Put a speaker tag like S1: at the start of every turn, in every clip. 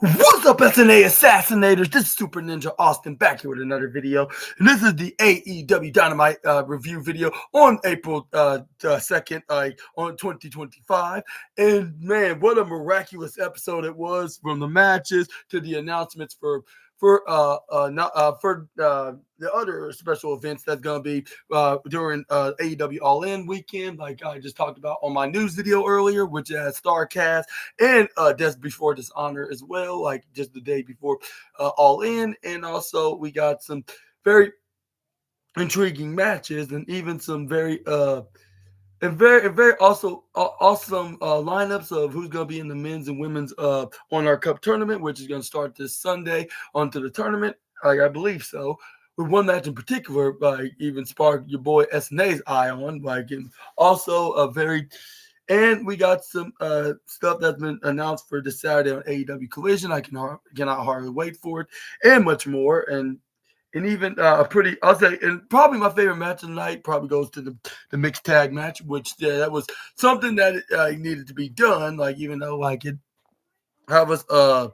S1: What's up, SNA Assassinators? This is Super Ninja Austin back here with another video. And this is the AEW Dynamite review video on April 2nd, on 2025. And man, what a miraculous episode it was, from the matches to the announcements for the other special events that's going to be during AEW All In weekend, like I just talked about on my news video earlier, which has StarCast and Death Before Dishonor as well, like just the day before All In. And also we got some very intriguing matches and even some very also awesome lineups of who's going to be in the men's and women's on our cup tournament, which is going to start this Sunday onto the tournament. I believe so. With one match in particular, like even sparked your boy SNA's eye on, like, and also a very. And we got some stuff that's been announced for this Saturday on AEW Collision. I cannot hardly wait for it, and much more. And even I'll say, and probably my favorite match of the night probably goes to the mixed tag match, which that was something that needed to be done. Like, even though like it, I was I've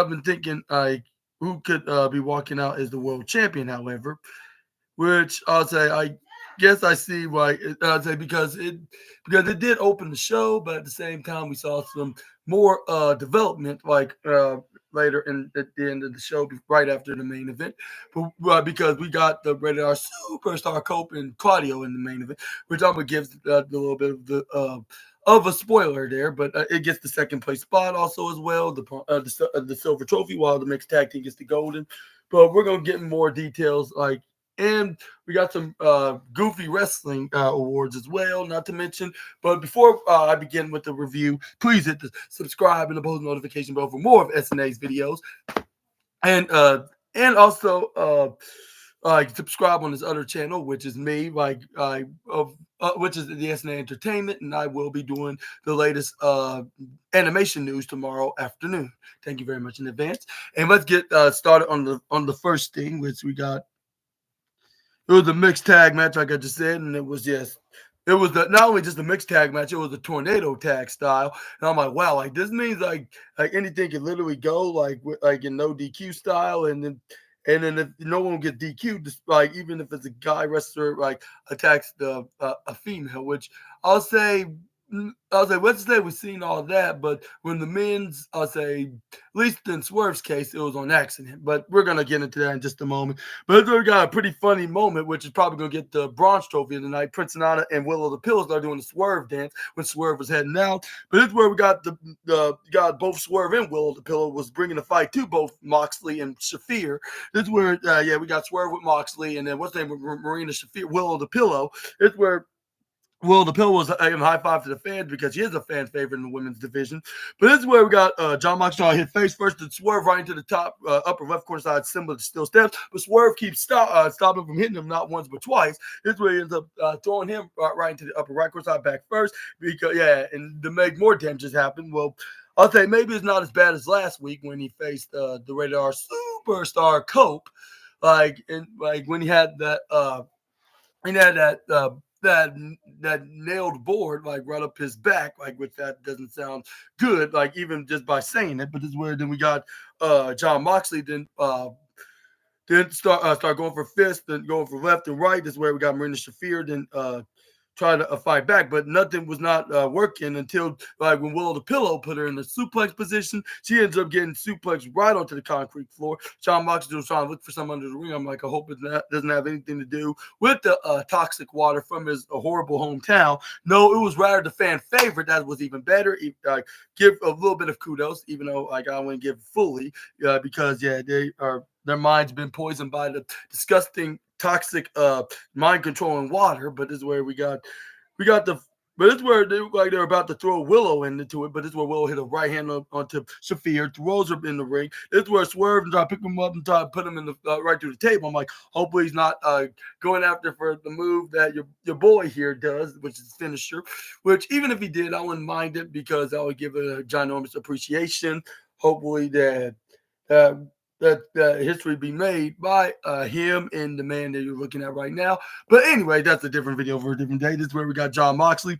S1: been thinking like who could be walking out as the world champion. However, which I'll say I guess I see why. I'll say because it did open the show, but at the same time we saw some more development, like later at the end of the show, right after the main event. But because we got the Rated R Superstar Cope and Claudio in the main event, which I'm gonna give a little bit of a spoiler there, but it gets the second place spot also as well, the silver trophy, while the mixed tag team gets the golden. But we're gonna get more details, like, and we got some goofy wrestling awards as well, not to mention. But before I begin with the review, please hit the subscribe and the post notification bell for more of SNA's videos. And also subscribe on this other channel, which is me, which is the SNA Entertainment, and I will be doing the latest animation news tomorrow afternoon. Thank you very much in advance. And let's get started on the first thing, which we got. It was a mixed tag match, like I just said, and it was not only just a mixed tag match, it was a tornado tag style. And I'm like, wow, like this means like anything can literally go like in no DQ style, and then if no one gets DQ'd, just like even if it's a guy wrestler like attacks a female, which I'll say. Let's say we've seen all that, but when the men's, I'll say, at least in Swerve's case, it was on accident. But we're going to get into that in just a moment. But we got a pretty funny moment, which is probably going to get the bronze trophy of the night. Prince Nana and Willow the Pills are doing the Swerve dance when Swerve was heading out. But this is where we got got both Swerve and Willow the Pillow was bringing the fight to both Moxley and Shafir. This is where, we got Swerve with Moxley, and then what's the name of Marina Shafir, Willow the Pillow. It's where the Pill was a high five to the fans because he is a fan favorite in the women's division. But this is where we got John Moxley trying to hit face first to Swerve right into the top upper left corner side, similar to steel steps. But Swerve keeps stopping from hitting him not once but twice. This is where he ends up throwing him right into the upper right corner side back first. Because and to make more damages happen, well, I'll say maybe it's not as bad as last week when he faced the Rated R Superstar Cope, when he had that that nailed board like right up his back, like, which that doesn't sound good, like even just by saying it. But this is where then we got John Moxley then start going for fist, then going for left and right. This is where we got Marina Shafir then trying to fight back, but nothing was not working until like when Willow the Pillow put her in the suplex position. She ends up getting suplexed right onto the concrete floor. John Moxley was trying to look for something under the ring. I'm like, I hope it doesn't have anything to do with the toxic water from his horrible hometown. No, it was rather the fan favorite that was even better. Give a little bit of kudos, even though like I wouldn't give fully because their mind's been poisoned by the disgusting toxic mind controlling water. But this is where we got but this is where they're about to throw Willow into it. But this is where Willow hit a right hand onto Shafir, throws her in the ring. This is where Swerve and try to pick him up and try to put him in the right through the table. I'm like, hopefully he's not going after for the move that your boy here does, which is finisher. Which even if he did, I wouldn't mind it because I would give it a ginormous appreciation. Hopefully that history be made by him and the man that you're looking at right now. But anyway, that's a different video for a different day. This is where we got John Moxley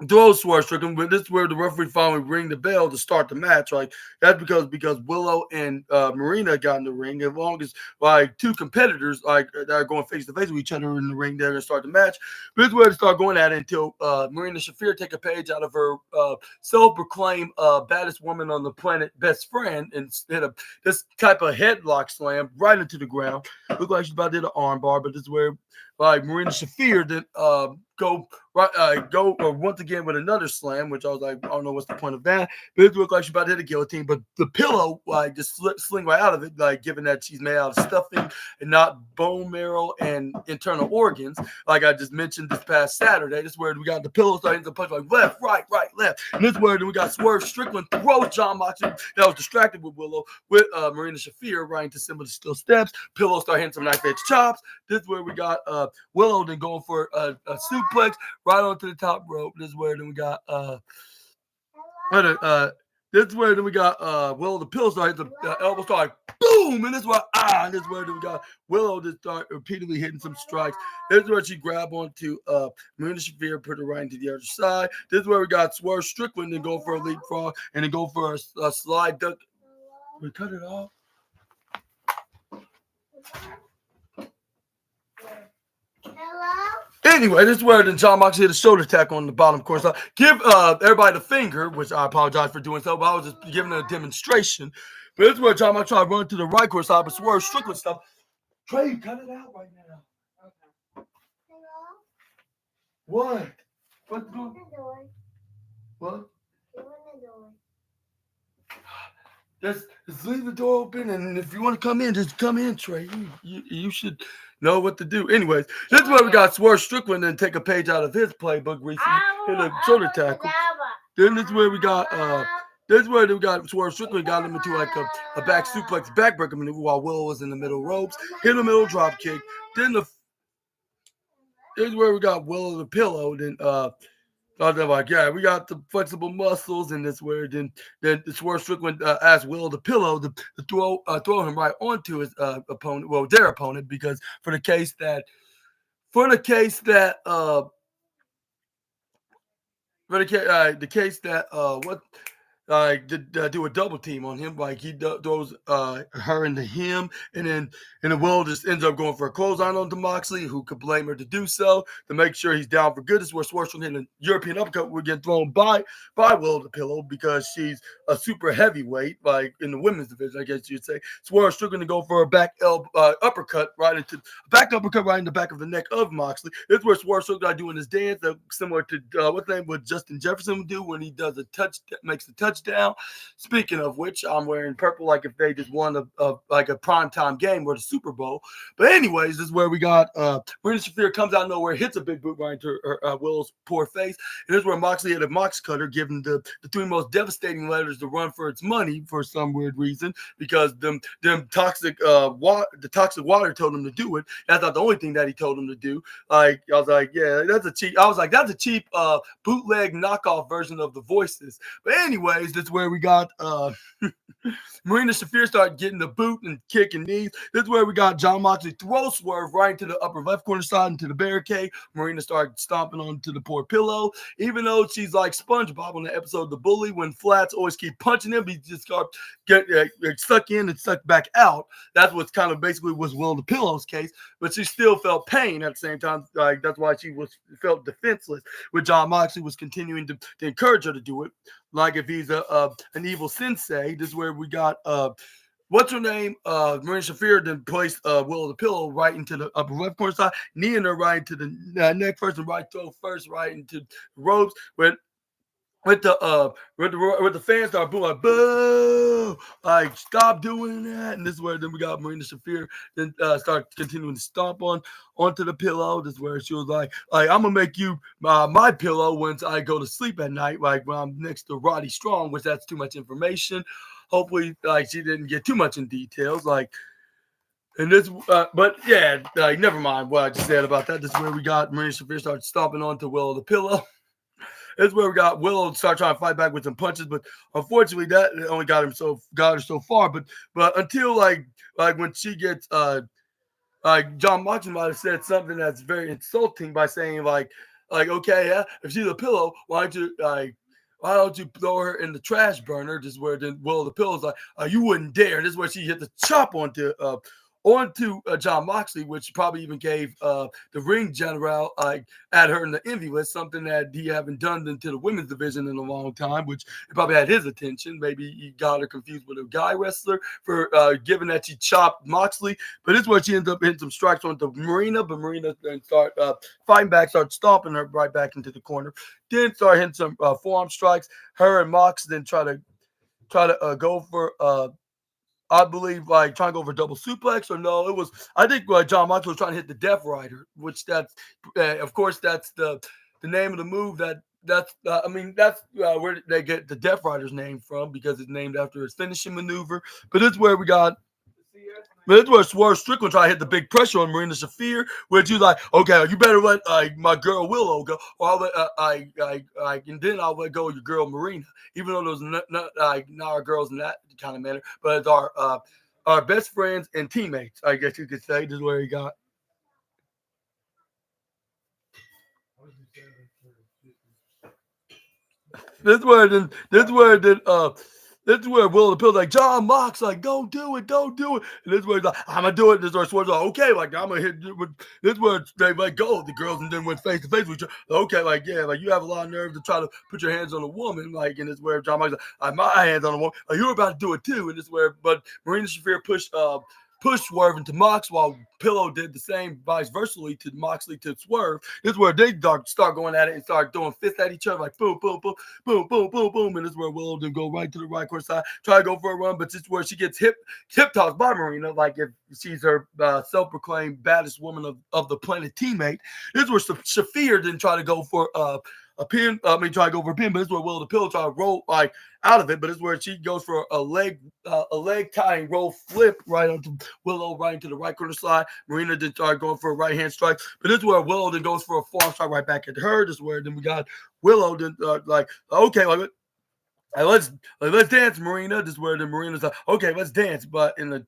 S1: throw Swerve Strickland, but this is where the referee finally ring the bell to start the match. Like that's because Willow and Marina got in the ring. As long as like two competitors like that are going face to face with each other in the ring, they're gonna start the match. But this is where they start going at it until Marina Shafir take a page out of her self-proclaimed baddest woman on the planet, best friend, and hit this type of headlock slam right into the ground. Looked like she's about to hit an arm bar, but this is where like Marina Shafir then go once again with another slam, which I was like, I don't know what's the point of that. But it looked like she's about to hit a guillotine, but the pillow like just sling right out of it, like given that she's made out of stuffing and not bone marrow and internal organs, like I just mentioned this past Saturday. This is where we got the pillow starting to punch like left, right, left. And this is where then we got Swerve Strickland throws John Moxley that was distracted with Willow with Marina Shafir right into some of the steel steps. Pillow start hitting some knife edge chops. This is where we got Willow then going for a suplex right onto the top rope. This is where then we got this is where then we got Willow the Pillow start hitting the elbow start boom, and this is where and this is where then we got Willow to start repeatedly hitting some strikes. This is where she grabbed onto Marina Shafir, put her right into the other side. This is where we got Swerve Strickland then go for a leapfrog and then go for a slide duck. We cut it off. Anyway, this is where then John Moxley hit a shoulder attack on the bottom course. Give everybody the finger, which I apologize for doing so, but I was just giving a demonstration. But this is where John Moxley tried to run to the right course side, but Swerve Strickland stuff. Trey, cut it out right now. Okay. What? What's going on? What? Just leave the door open, and if you want to come in, just come in, Trey. You should know what to do. Anyways, this is where we got Swerve Strickland and take a page out of his playbook recently in a shoulder tackle. Then this is where we got Swerve Strickland got him into like a back suplex backbreaker maneuver while Will was in the middle ropes, hit a middle drop kick. Then this is where we got Will the Pillow. Then they're like, yeah, we got the flexible muscles, and this where then Swerve Strickland asked Will the Pillow to throw him right onto his opponent, well, their opponent, because for the case that do a double team on him, like he throws her into him, and then Will just ends up going for a clothesline onto Moxley, who could blame her to do so to make sure he's down for good. This is where Swerve Strickland in a European uppercut would get thrown by Will the Pillow because she's a super heavyweight, like in the women's division, I guess you'd say. Swerve Strickland to go for a back uppercut right into the back of the neck of Moxley. This is where Swerve Strickland doing his dance, similar to what Justin Jefferson would do when he does makes the touchdown. Speaking of which, I'm wearing purple like if they just won a primetime game or the Super Bowl. But anyways, this is where we got Marina Shafir comes out of nowhere, hits a big boot right into Will's poor face. And this is where Moxley hit a Mox cutter, giving the three most devastating letters to run for its money for some weird reason, because them toxic water told him to do it. That's not the only thing that he told him to do. Like I was like, yeah, that's a cheap bootleg knockoff version of the Voices. But anyways, that's where we got Marina Shafir start getting the boot and kicking knees. This is where we got John Moxley throw Swerve right into the upper left corner side into the barricade. Marina started stomping onto the poor Pillow. Even though she's like SpongeBob on the episode of The Bully, when Flats always keep punching him, he just get stuck in and stuck back out. That's what's kind of basically was Will the Pillow's case, but she still felt pain at the same time. Like that's why she felt defenseless. With John Moxley was continuing to encourage her to do it. Like if he's an evil sensei. This is where we got what's her name? Marina Shafir then placed Will the Pillow right into the upper left corner side, kneeing her right into the neck first and right throw first right into the ropes. With the fans start booing like boo, like stop doing that. And this is where then we got Marina Shafir then start continuing to stomp onto the Pillow. This is where she was like I'm gonna make you my pillow once I go to sleep at night, like when I'm next to Roddy Strong, which that's too much information. Hopefully, like she didn't get too much in details, like. And this, but yeah, never mind what I just said about that. This is where we got Marina Shafir start stomping onto Will the Pillow. This is where we got Willow start trying to fight back with some punches, but unfortunately that only got her so far. But until like when she gets John Moxley might have said something that's very insulting by saying like Like, okay, yeah, if she's a pillow, why don't you throw her in the trash burner? Just where then Will the Pillow's like, you wouldn't dare. This is where she hit the chop onto John Moxley, which probably even gave the ring general at her in the envy list, something that he haven't done into the women's division in a long time, which it probably had his attention. Maybe he got her confused with a guy wrestler for given that she chopped Moxley. But it's where she ended up hitting some strikes onto Marina, but Marina then start fighting back, start stomping her right back into the corner. Then start hitting some forearm strikes. Her and Mox then try to go for I believe like trying to go for double suplex or no, it was I think John Moxley was trying to hit the Death Rider, which that's of course that's the name of the move that's where they get the Death Rider's name from because it's named after his finishing maneuver. But it's where we got but that's where Swerve Strickland tried to hit the big pressure on Marina Shafir, where you like, okay, you better let my girl Willow go, or I'll let and then I'll let go of your girl Marina, even though those not our girls in that kind of manner, but it's our best friends and teammates, I guess you could say. This is where he got. This is where Will the Pill's like, John Mox, like, don't do it, don't do it. And this is where he's like, I'm gonna do it. And this is where Swerve's like, okay, like I'm gonna hit this is where they let go of the girls and then went face to face with each other. Okay, like, yeah, like you have a lot of nerve to try to put your hands on a woman, like, and this is where John Mox like, I have my hands on a woman. Like, you were about to do it too. And this is where Marina Shafir pushed Swerve into Mox while Pillow did the same vice versa to Moxley to Swerve. This is where they start going at it and start throwing fists at each other like boom, boom, boom, boom, boom, boom, boom. And this is where Willow then go right to the right court side, try to go for a run, but this is where she gets hip tossed by Marina, like if she's her self-proclaimed baddest woman of the planet teammate. This is where Shafir then try to go for a pin. Try to go for a pin, but this is where Willow the Pillow try to roll like out of it. But it's where she goes for a leg tying roll flip right onto Willow right into the right corner slide. Marina then started going for a right hand strike, but this is where Willow then goes for a forearm strike right back at her. This is where then we got Willow then like okay, like let's dance, Marina. This is where the Marina's like, okay, let's dance, but in a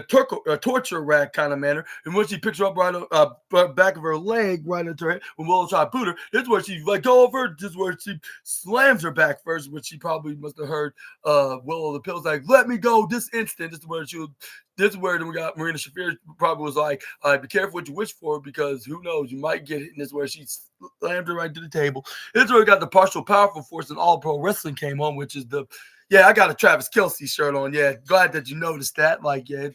S1: torture rack kind of manner. And when she picks her up right on back of her leg, right into her head, when Willow tries to boot her, this is where she let go of her. This is where she slams her back first, which she probably must have heard Willow the Pill's like, let me go this instant. This is where then we got Marina Shafir probably was like, be careful what you wish for because who knows, you might get it. And this is where she slammed her right to the table. This is where we got the partial powerful force and all pro wrestling came on, which is I got a Travis Kelce shirt on. Yeah, glad that you noticed that. Like, yeah,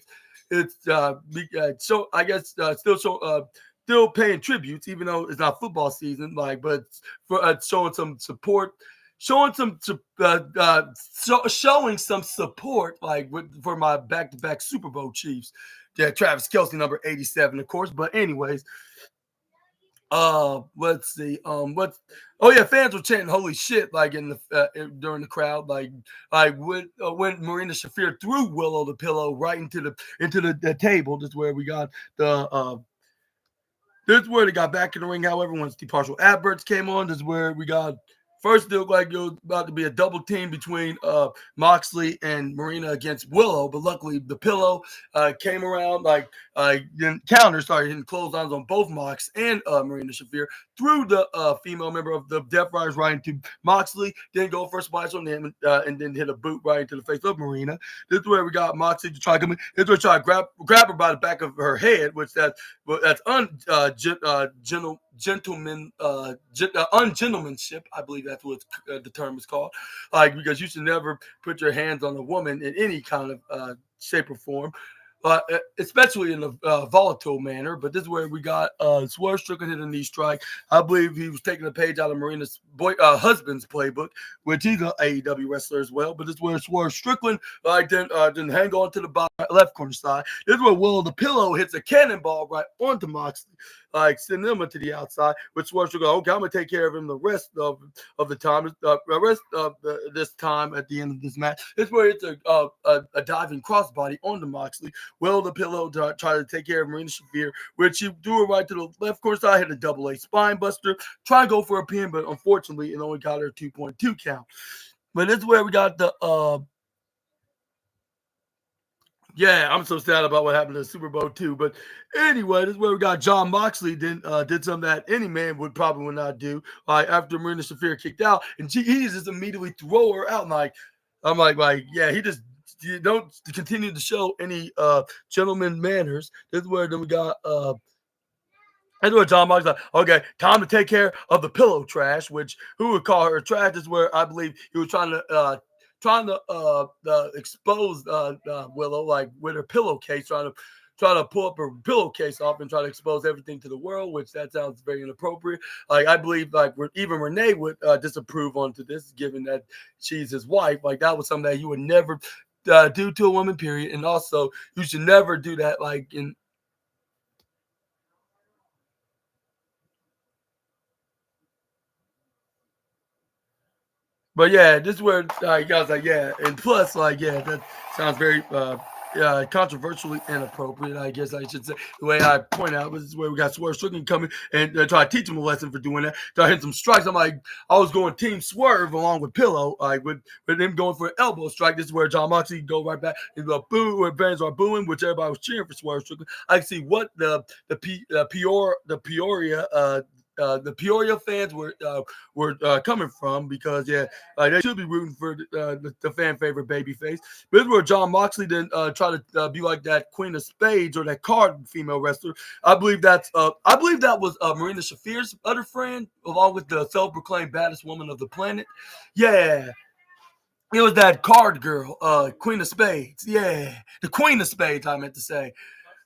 S1: so I guess still paying tributes, even though it's not football season. Like, but for showing some support, showing some showing some support, like for my back-to-back Super Bowl Chiefs. Yeah, Travis Kelce, number 87, of course. But anyways, let's see. Oh yeah, fans were chanting "Holy shit!" like during the crowd, like when Marina Shafir threw Willow the Pillow right into the table. This is where we got the this is where they got back in the ring. However, once the partial adverts came on, this is where we got first it looked like it was about to be a double team between Moxley and Marina against Willow, but luckily the Pillow came around then counter started hitting clotheslines on both Mox and Marina Shafir threw the female member of the Death Riders right into Moxley, then go for a splash on him and then hit a boot right into the face of Marina. This is where we got Moxley to try to come in. This is where try to grab her by the back of her head, which that's ungentlemanship. I believe that's what the term is called. Like because you should never put your hands on a woman in any kind of shape or form. Especially in a volatile manner. But this is where we got Swerve Strickland hit a knee strike. I believe he was taking a page out of Marina's husband's playbook, which he's an AEW wrestler as well. But this is where Swerve Strickland didn't hang on to the left corner side. This is where Will the Pillow hits a cannonball right onto Moxley, like sending him to the outside. Which Swerve Strickland, okay, I'm gonna take care of him the rest of the time. This time at the end of this match. This is where it's a diving crossbody onto Moxley. Will the Pillow try to take care of Marina Shafir, which she threw her right to the left corner side, hit a double A spine buster, try to go for a pin, but unfortunately it only got her a 2.2 count. But this is where we got the Yeah, I'm so sad about what happened to the Super Bowl too. But anyway, this is where we got John Moxley did something that any man would not do. Like after Marina Shafir kicked out, and he just immediately throw her out. And like yeah, he just you don't continue to show any gentleman manners. This is where then we got that's where John Moxley like, okay, time to take care of the pillow trash, which who would call her trash is where I believe he was trying to expose Willow like with her pillowcase, trying to pull up her pillowcase off and try to expose everything to the world, which that sounds very inappropriate. Like I believe like even Renee would disapprove onto this, given that she's his wife. Like that was something that you would never do to a woman, period. And also you should never do that like in But yeah, this is where I was like, yeah, and plus, like, yeah, that sounds very controversially inappropriate. I guess I should say the way I point out was where we got Swerve Strickland coming and try to teach him a lesson for doing that. Try to hit some strikes. I'm like, I was going Team Swerve along with Pillow, like with him going for an elbow strike. This is where John Moxley go right back and go boo, where fans are booing, which everybody was cheering for Swerve Strickland. I can see what the Peoria fans were coming from because yeah, they should be rooting for the fan favorite babyface. But this is where John Moxley then try to be like that Queen of Spades or that card female wrestler. I believe that was Marina Shafir's other friend, along with the self-proclaimed baddest woman of the planet. Yeah. It was that card girl, Queen of Spades. Yeah, the Queen of Spades. I meant to say,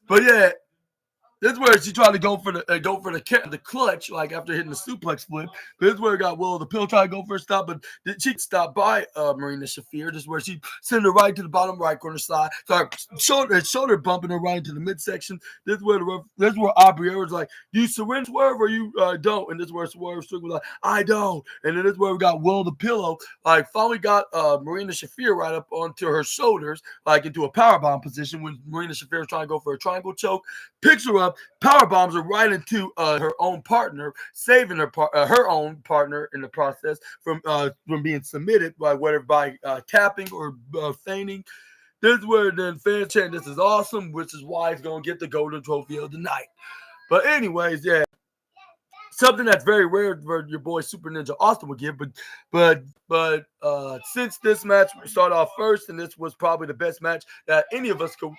S1: but yeah, this is where she tried to go for the clutch, like after hitting the suplex flip. But this is where it got Will the Pill try to go for a stop, but she stopped by Marina Shafir. This is where she sent her right to the bottom right corner side. So shoulder bumping her right into the midsection. This is where Aubrey was like, "You surrender, Swerve, or you don't." And this is where Swerve was like, "I don't." And then this is where we got Will the Pillow, like finally got Marina Shafir right up onto her shoulders, like into a powerbomb position when Marina Shafir was trying to go for a triangle choke. Picks her up, power bombs her right into her own partner, saving her own partner in the process from being submitted by whether by tapping or feigning. This is where then fans chant, "This is awesome," which is why he's gonna get the golden trophy of the night. But anyways, yeah, something that's very rare for your boy Super Ninja Austin would give. But since this match started off first, and this was probably the best match that any of us could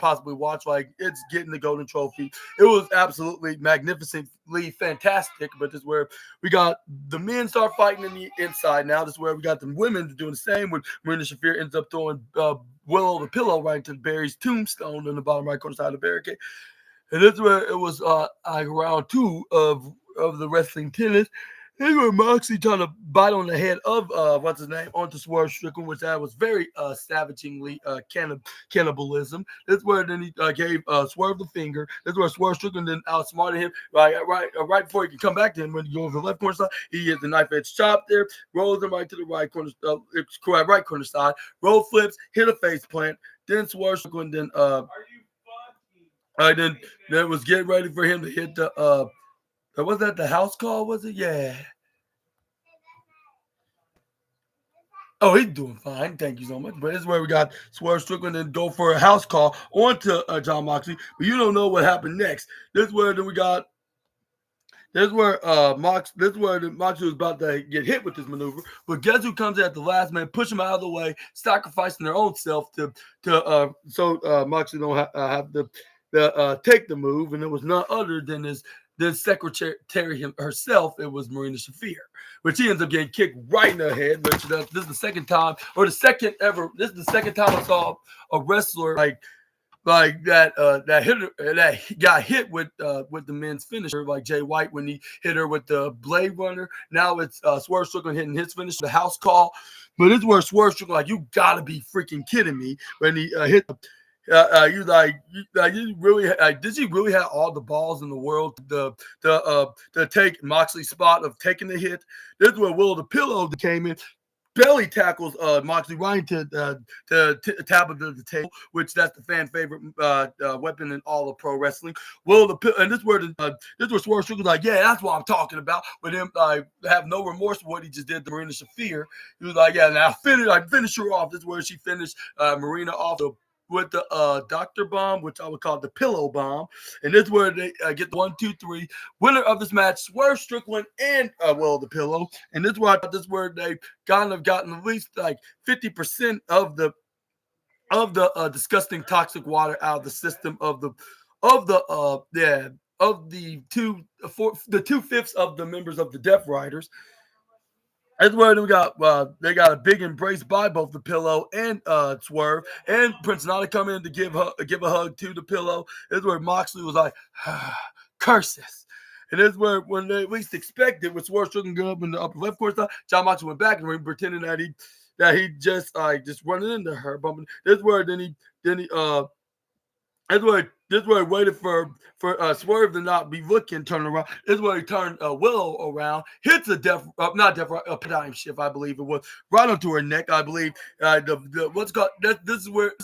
S1: possibly watch, like it's getting the golden trophy. It was absolutely magnificently fantastic. But this is where we got the men start fighting in the inside. Now this is where we got the women doing the same. When Marina Shafir ends up throwing Willow the Pillow right into Barry's tombstone in the bottom right corner side of the barricade. And that's where it was like round two of the wrestling tennis. This is where Moxley trying to bite on the head of what's his name onto Swerve Strickland, which that was very savagingly cannibalism. This is where then he gave Swerve the finger. This is where Swerve Strickland then outsmarted him right before he can come back to him. When he goes to the left corner side, he hits the knife edge chop there, rolls him right to the right corner side, roll flips, hit a face plant. Then Swerve Strickland then that was getting ready for him to hit the was that the house call, was it? Yeah. Oh, he's doing fine. Thank you so much. But this is where we got Swerve Strickland and go for a house call onto John Moxley. But you don't know what happened next. This is where then we got this is where Moxley was about to get hit with this maneuver. But guess who comes at the last minute, push him out of the way, sacrificing their own self so Moxley don't have to take the move, and it was none other than his secretary herself. It was Marina Shafir, which he ends up getting kicked right in the head. Which this is the second time, or the second ever. This is the second time I saw a wrestler like that got hit with the men's finisher, like Jay White when he hit her with the Blade Runner. Now it's Swerve Strickland hitting his finisher, the house call. But it's where Swerve Strickland, like, you gotta be freaking kidding me when he hit the you really did you really have all the balls in the world to take Moxley's spot of taking the hit? This is where Will the Pillow came in, belly tackles Moxley right into the tap of the table, which that's the fan favorite weapon in all of pro wrestling. Will the and this is where Swerve Strickland's like, yeah, that's what I'm talking about. With him have no remorse for what he just did to Marina Shafir. He was like, yeah, now finish her off. This is where she finished Marina off. with the Doctor Bomb, which I would call the Pillow Bomb, and this is where they get the 1, 2, 3 winner of this match, Swerve Strickland and the Pillow, and this is where I thought this is where they kind of gotten at least like 50% of the disgusting toxic water out of the system of the yeah of the the 2/5 of the members of the Death Riders. That's where they got a big embrace by both the Pillow and Swerve, and Prince Nana come in to give a hug to the Pillow. This is where Moxley was like, curses. And this is where when they least expected, with Swerve looking good up in the upper left corner, John Moxley went back and ring pretending that he just running into her, bumping. This is where then he this way waited for Swerve to not be looking, turn around. This is where he turned Willow around, hits a a paradigm shift, I believe it was, right onto her neck, I believe. What's called this is what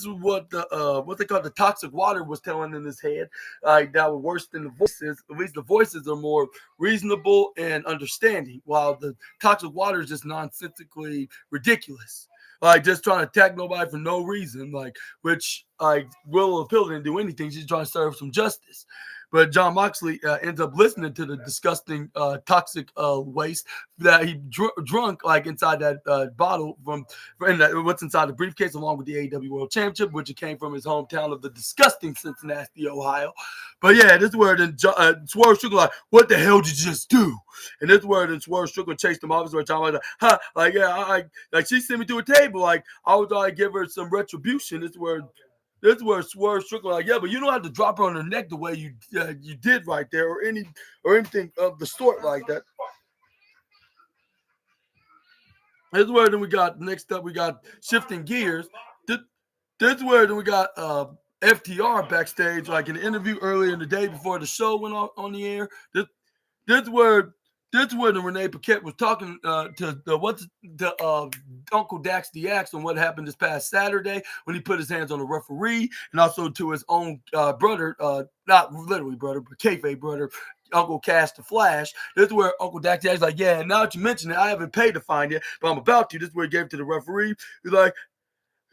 S1: what they call the toxic water was telling in his head. That was worse than the voices. At least the voices are more reasonable and understanding, while the toxic water is just nonsensically ridiculous. Like just trying to attack nobody for no reason, which Will Appeal didn't do anything. She's trying to serve some justice. But John Moxley ends up listening to the disgusting toxic waste that he drunk inside that bottle what's inside the briefcase, along with the AEW World Championship, which it came from his hometown of the disgusting Cincinnati, Ohio. But yeah, this is where then Swerve Strickland like, what the hell did you just do? And this is where then Swerve Strickland chased him off. This is where John like she sent me to a table. Like I would give her some retribution. This is where Swerve Strickland like, yeah, but you don't have to drop her on her neck the way you did right there, or anything of the sort like that. This is where then we got next up. We got shifting gears. This is where then we got FTR backstage, like in an interview earlier in the day before the show went on the air. This is where the Renee Paquette was talking to Uncle Dax DX on what happened this past Saturday when he put his hands on the referee, and also to his own brother, not literally brother, but kayfabe brother, Uncle Cash the Flash. This is where Uncle Dax DX is like, yeah, now that you mention it, I haven't paid to find it, but I'm about to. This is where he gave it to the referee.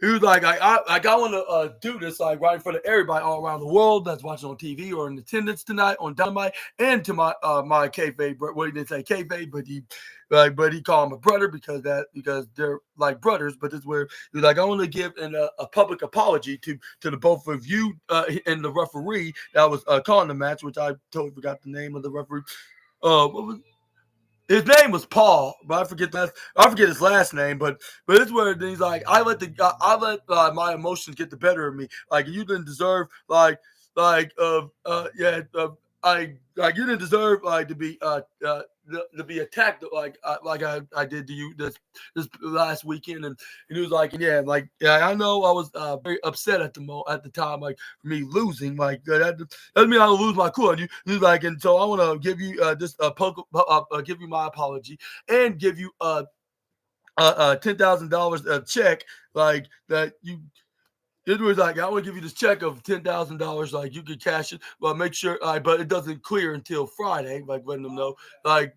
S1: He was like, I want to do this right in front of everybody all around the world that's watching on TV or in attendance tonight on Dynamite, and to my kayfabe. Well, he didn't say kayfabe, but he called him a brother because they're like brothers. But this is where he was like, I want to give a public apology to the both of you and the referee that was calling the match, which I totally forgot the name of the referee. What was his name was Paul, but I forget his last name. But it's where he's like, I let my emotions get the better of me. Like you didn't deserve you didn't deserve to be attacked like I did to you this last weekend. And he was like, I know I was very upset at the time, like for me losing, like that doesn't mean I lose my cool on you. He was like, and so I want to give you give you my apology and give you $10,000 check, like that you. It was like, I want to give you this check of $10,000. Like you could cash it, but make sure, but it doesn't clear until Friday. Like letting them know, like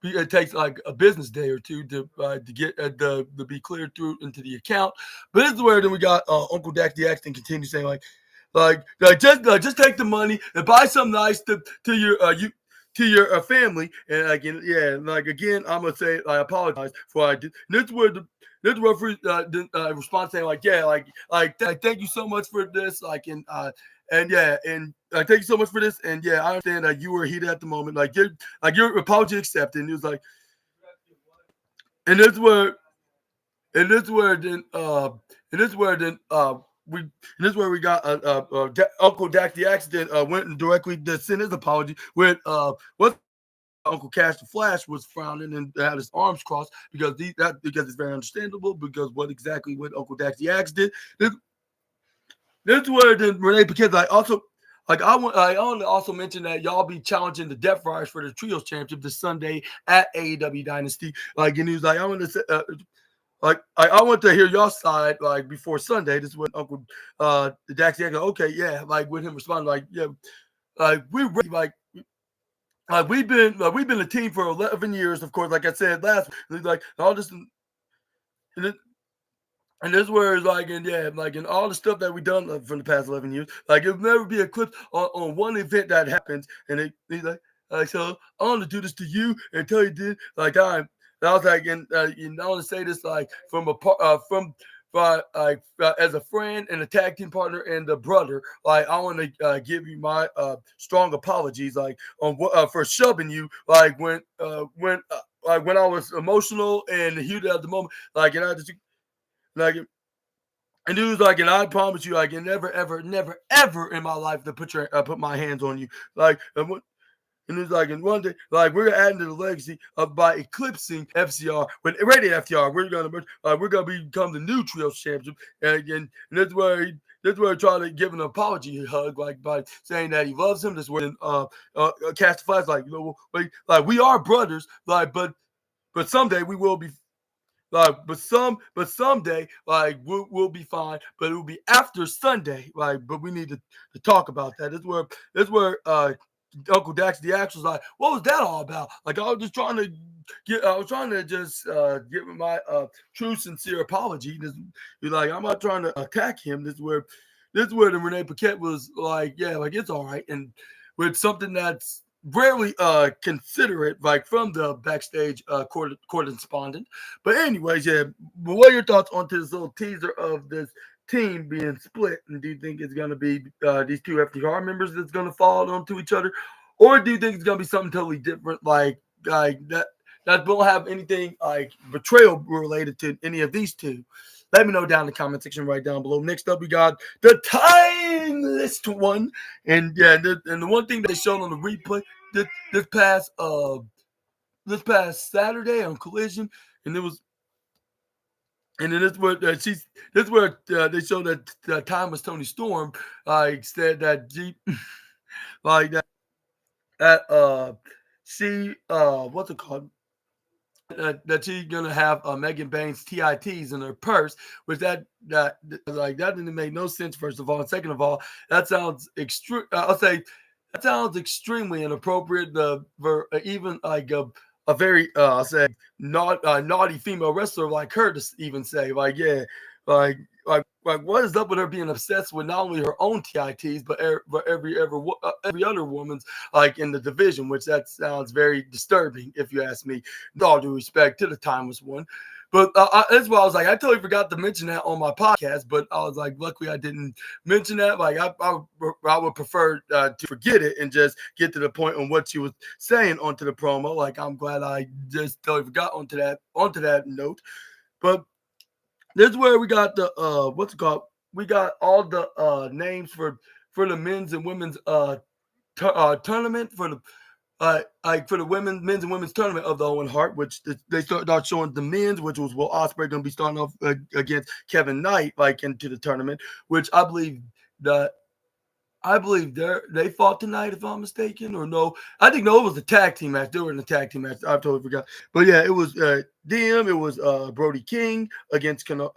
S1: it takes like a business day or two to get to be cleared through into the account. But this is where then we got Uncle Dak the Axton continue saying just take the money and buy something nice to your family. And again, again, I'm gonna say I apologize for what I did. And this is where this referee response saying thank you so much for this, and thank you so much for this, and I understand that you were heated at the moment, your apology accepted. And it was like, and this is where we got Uncle Dak the Accident went and directly to send his apology with what Uncle Cash the Flash was frowning and had his arms crossed because it's very understandable, because what Uncle Dak the Axe did. This is where then Renee Paquette I want to also mention that y'all be challenging the Death Riders for the Trios Championship this Sunday at AEW Dynasty. And he was like, I want to say, I want to hear y'all side before Sunday. This is when Uncle Dax okay, yeah, with him responding we really we've been a team for 11 years, of course. Like I said last week, all this, and And this where it's like, and yeah, like in all the stuff that we done from the past 11 years, like it'll never be a clip on one event that happens, and he's like, so I want to do this to you and tell you this, like I was like, and you know, I want to say this like from from like as a friend and a tag team partner and a brother, like I want to give you my strong apologies, like on for shoving you, like when I was emotional and heated at the moment, like and I just like and he was like, and I promise you, I can never, ever, never, ever in my life to put my hands on you. Like, and it's like, and one day, like we're adding to the legacy of by eclipsing FCR with Radiant FTR. We're gonna become the new Trios championship, and that's where he tried to give an apology hug, like by saying that he loves him. This where Cast the Flags, like like we are brothers, like but someday we will be like, but someday, like we'll be fine. But it will be after Sunday, like. But we need to talk about that. That's where Uncle Dax the Axe was like, what was that all about? Like I was just trying to I was trying to just give him my true sincere apology. He's like, I'm not trying to attack him. This is where the Renee Paquette was like, yeah, like it's all right, and with something that's rarely considerate, like from the backstage correspondent. But anyways, yeah. But what are your thoughts on this little teaser of this team being split? And do you think it's going to be these two FTR members that's going to fall onto each other, or do you think it's going to be something totally different, like that won't have anything like betrayal related to any of these two? Let me know down in the comment section right down below. Next up, we got the timeless one, and yeah, and the one thing that they showed on the replay this, this past this past Saturday on Collision, and it was, and then this is where they showed that time was Tony Storm, like said that like that she what's it called, that she's gonna have Megan Baines TITs in her purse, which that didn't make no sense. First of all, and second of all, that sounds extreme. I'll say that sounds extremely inappropriate. For even like a very I'll say naughty female wrestler like her to even say like yeah like what is up with her being obsessed with not only her own TITs but every other woman's like in the division, which that sounds very disturbing if you ask me. With all due respect to the timeless one, but that's why I was like, I totally forgot to mention that on my podcast. But I was like, luckily I didn't mention that. Like I would prefer to forget it and just get to the point on what she was saying onto the promo. Like I'm glad I just totally forgot onto that note, but. This is where we got the what's it called? We got all the names for the men's and women's tournament for the like for the men's and women's tournament of the Owen Hart, which they start showing the men's, which was Will Ospreay going to be starting off against Kevin Knight, like into the tournament, which that I believe they fought tonight, if I'm mistaken, or no. I think no, it was a tag team match. They were in a tag team match. I totally forgot. But yeah, it was DM. It was Brody King against against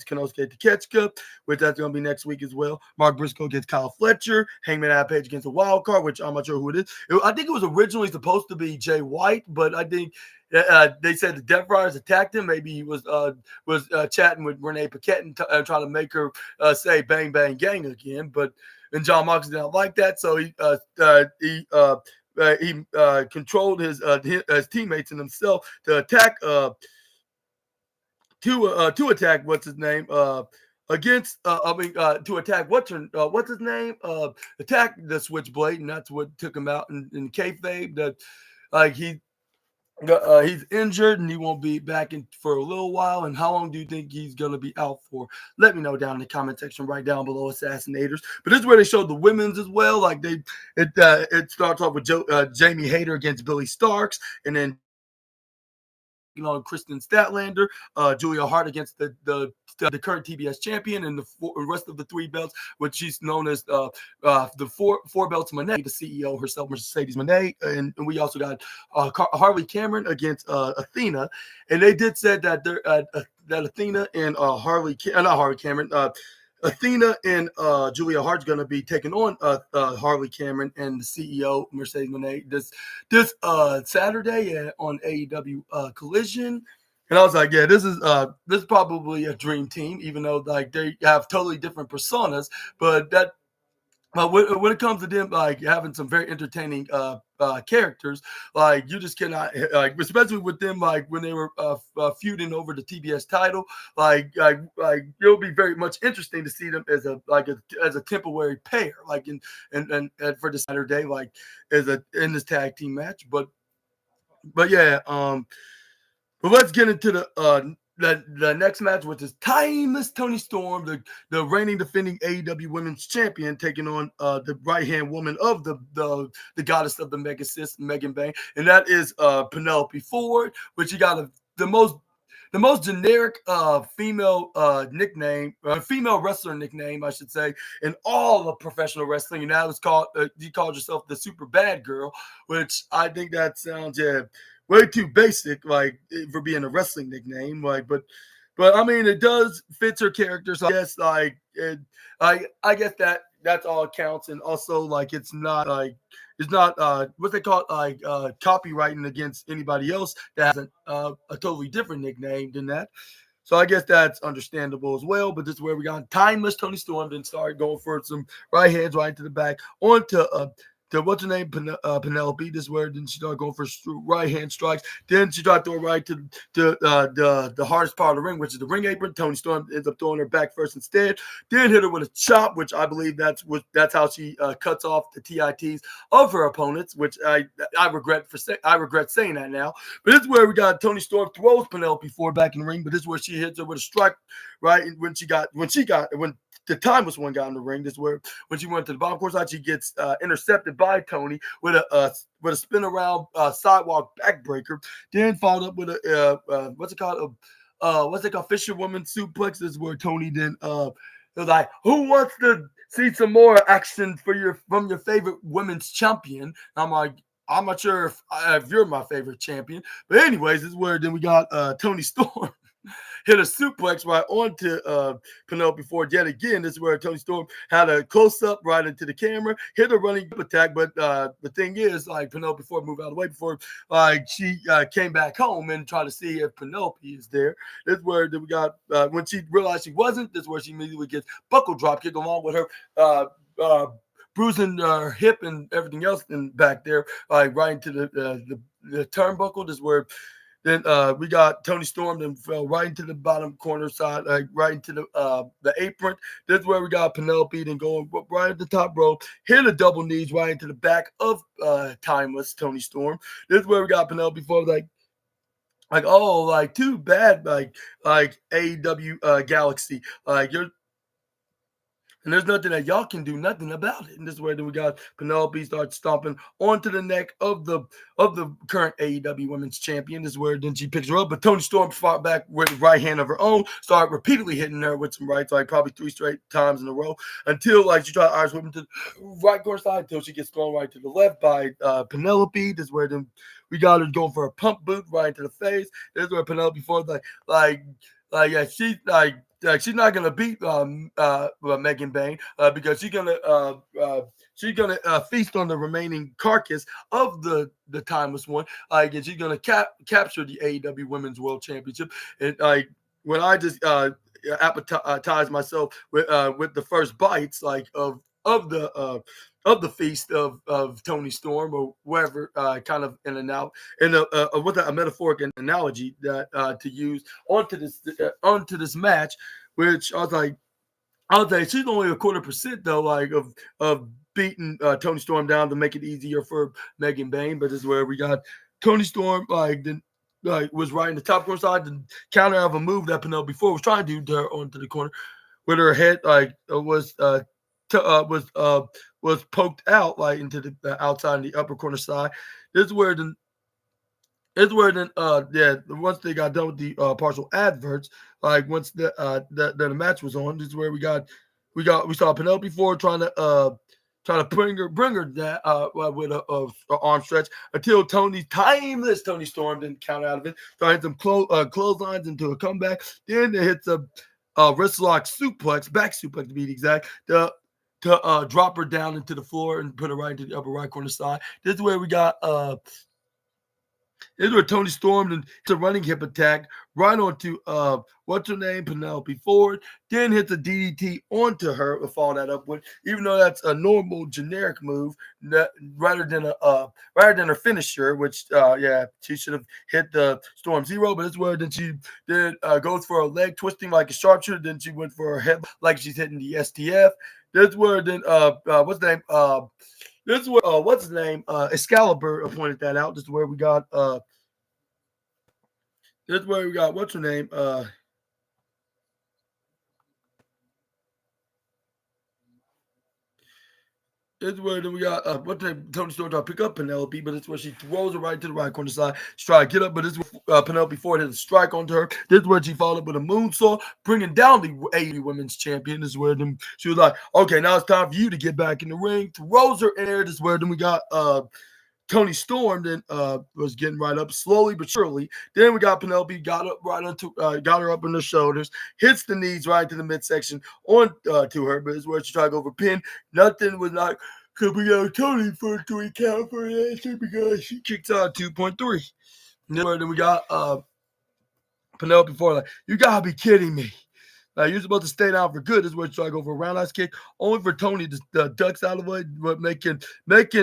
S1: Konosuke Takeshita, which that's going to be next week as well. Mark Briscoe against Kyle Fletcher. Hangman Adam Page against a wild card, which I'm not sure who it is. I think it was originally supposed to be Jay White, but I think they said the Death Riders attacked him. Maybe he was chatting with Renee Paquette and trying to make her say "bang bang gang" again. And John Moxley didn't like that, so he controlled his teammates and himself to attack to attack what's his name against to attack what's his name attack the Switchblade, and that's what took him out in kayfabe. That like he's injured and he won't be back in for a little while. And how long do you think he's going to be out for? Let me know down in the comment section right down below, Assassinators. But this is where they showed the women's as well. Like it starts off with Jamie Hayter against Billy Starks, and then on Kristen Statlander, Julia Hart against the current TBS champion, and the rest of the three belts, which she's known as the four belts Monet, the CEO herself, Mercedes Monet, and we also got Harley Cameron against Athena, and they did said that that Athena and not Harley Cameron. Athena and Julia Hart's going to be taking on Harley Cameron and the CEO Mercedes Moné this Saturday on AEW Collision, And I was like, yeah, this is probably a dream team, even though like they have totally different personas. But that when it comes to them like having some very entertaining characters, like you just cannot like, especially with them like when they were feuding over the TBS title, like it'll be very much interesting to see them as as a temporary pair, like and for the Saturday, like as a in this tag team match. But yeah, but let's get into the next match, which is timeless Tony Storm, the reigning defending AEW Women's Champion, taking on the right hand woman of the goddess of the Mega Sis, Megan Bayne, and that is Penelope Ford, which you got the most generic female nickname, female wrestler nickname, I should say, in all of professional wrestling. And that was called, you called yourself the Super Bad Girl, which I think that sounds, yeah, way too basic, like for being a wrestling nickname. But I mean, it does fit her character. So I guess, I guess that's all it counts. And also, like, it's not what they call copywriting against anybody else that has a totally different nickname than that. So I guess that's understandable as well. But this is where we got timeless Tony Storm, then started going for some right hands right into the back onto to what's her name, Penelope. This is where then she started going for right hand strikes. Then she tried to throw right to the hardest part of the ring, which is the ring apron. Tony Storm ends up throwing her back first instead. Then hit her with a chop, which I believe that's how she cuts off the TITs of her opponents, which I regret saying that now. But this is where we got Tony Storm throws Penelope Ford back in the ring, but this is where she hits her with a strike right when the timeless one got in the ring. This is where when she went to the bottom course side, she gets intercepted by Tony with a spin around sidewalk backbreaker. Then followed up with a what's it called? What's it called? Fisherwoman suplex. This is where Tony then it was like, who wants to see some more action from your favorite women's champion? And I'm like, I'm not sure if you're my favorite champion, but anyways, this is where then we got Tony Storm hit a suplex right onto Penelope Ford yet again. This is where Tony Storm had a close up right into the camera, hit a running attack. But the thing is, like, Penelope Ford moved out of the way before she came back home and tried to see if Penelope is there. This is where we got when she realized she wasn't. This is where she immediately gets buckle drop kick along with her. Bruising her hip and everything else in back there, like right into the turnbuckle. This is where then we got Tony Storm, then fell right into the bottom corner side, like right into the apron. This is where we got Penelope, then going right at the top rope, hit a double knees right into the back of timeless Tony Storm. This is where we got Penelope for like, oh, like, too bad, like AEW Galaxy, like you're. And there's nothing that y'all can do nothing about it. And this is where then we got Penelope start stomping onto the neck of the current AEW Women's Champion. This is where then she picks her up. But Tony Storm fought back with the right hand of her own, started repeatedly hitting her with some rights, like probably 3 straight times in a row, until like she tried to Irish whip into the right corner side until she gets thrown right to the left by Penelope. This is where then we got her going for a pump boot right into the face. This is where Penelope Ford yeah, she's not gonna beat Megan Bayne because she's gonna feast on the remaining carcass of the timeless one. And she's gonna capture the AEW Women's World Championship. And when I just appetize myself with the first bites of the feast of Tony Storm or wherever, kind of in and out, and with a metaphoric analogy that to use onto this match, which I was like, she's only 25% though, like of beating Tony Storm down to make it easier for Megan Bayne. But this is where we got Tony Storm was right in the top corner side to counter of a move that Penelope Ford was trying to do to her onto the corner, with her head was poked out like into the outside and the upper corner side. This is where once they got done with the partial adverts, like once the match was on, this is where we saw Penelope Ford trying to bring her that with a arm stretch until timeless Tony Storm didn't count out of it. Trying some clotheslines into a comeback. Then it hits a wrist lock suplex, back suplex to be exact, to drop her down into the floor and put her right into the upper right corner side. This is where we got This is where Tony stormed and hits a running hip attack right onto what's her name, Penelope Ford. Then hits a DDT onto her to follow that up with, even though that's a normal generic move, that, rather than her finisher, which yeah, she should have hit the Storm Zero, but it's where then she then goes for a leg twisting like a sharpshooter, then she went for her head like she's hitting the STF. That's where then what's the name? This is where what's his name? Excalibur pointed that out. This is where we got what's her name? This is where then we got what's the name? Tony Storm trying to pick up Penelope, but it's where she throws her right to the right corner side. She try to get up, but this is where Penelope Ford hit a strike onto her. This is where she followed up with a moonsault, bringing down the AEW Women's Champion. This is where then she was like, okay, now it's time for you to get back in the ring. Throws her in there. This is where then we got Tony Storm then was getting right up slowly but surely. Then we got Penelope, got up right onto, got her up on the shoulders, hits the knees right to the midsection on to her, but it's where she tried to go for pin. Nothing was not. Because we got Tony for a 3 count for an answer because she kicks out 2.3. Then we got Penelope Ford like, you gotta be kidding me. You're supposed to stay down for good. This is where you try to go for a roundhouse kick, only for Tony to ducks out of the way, but making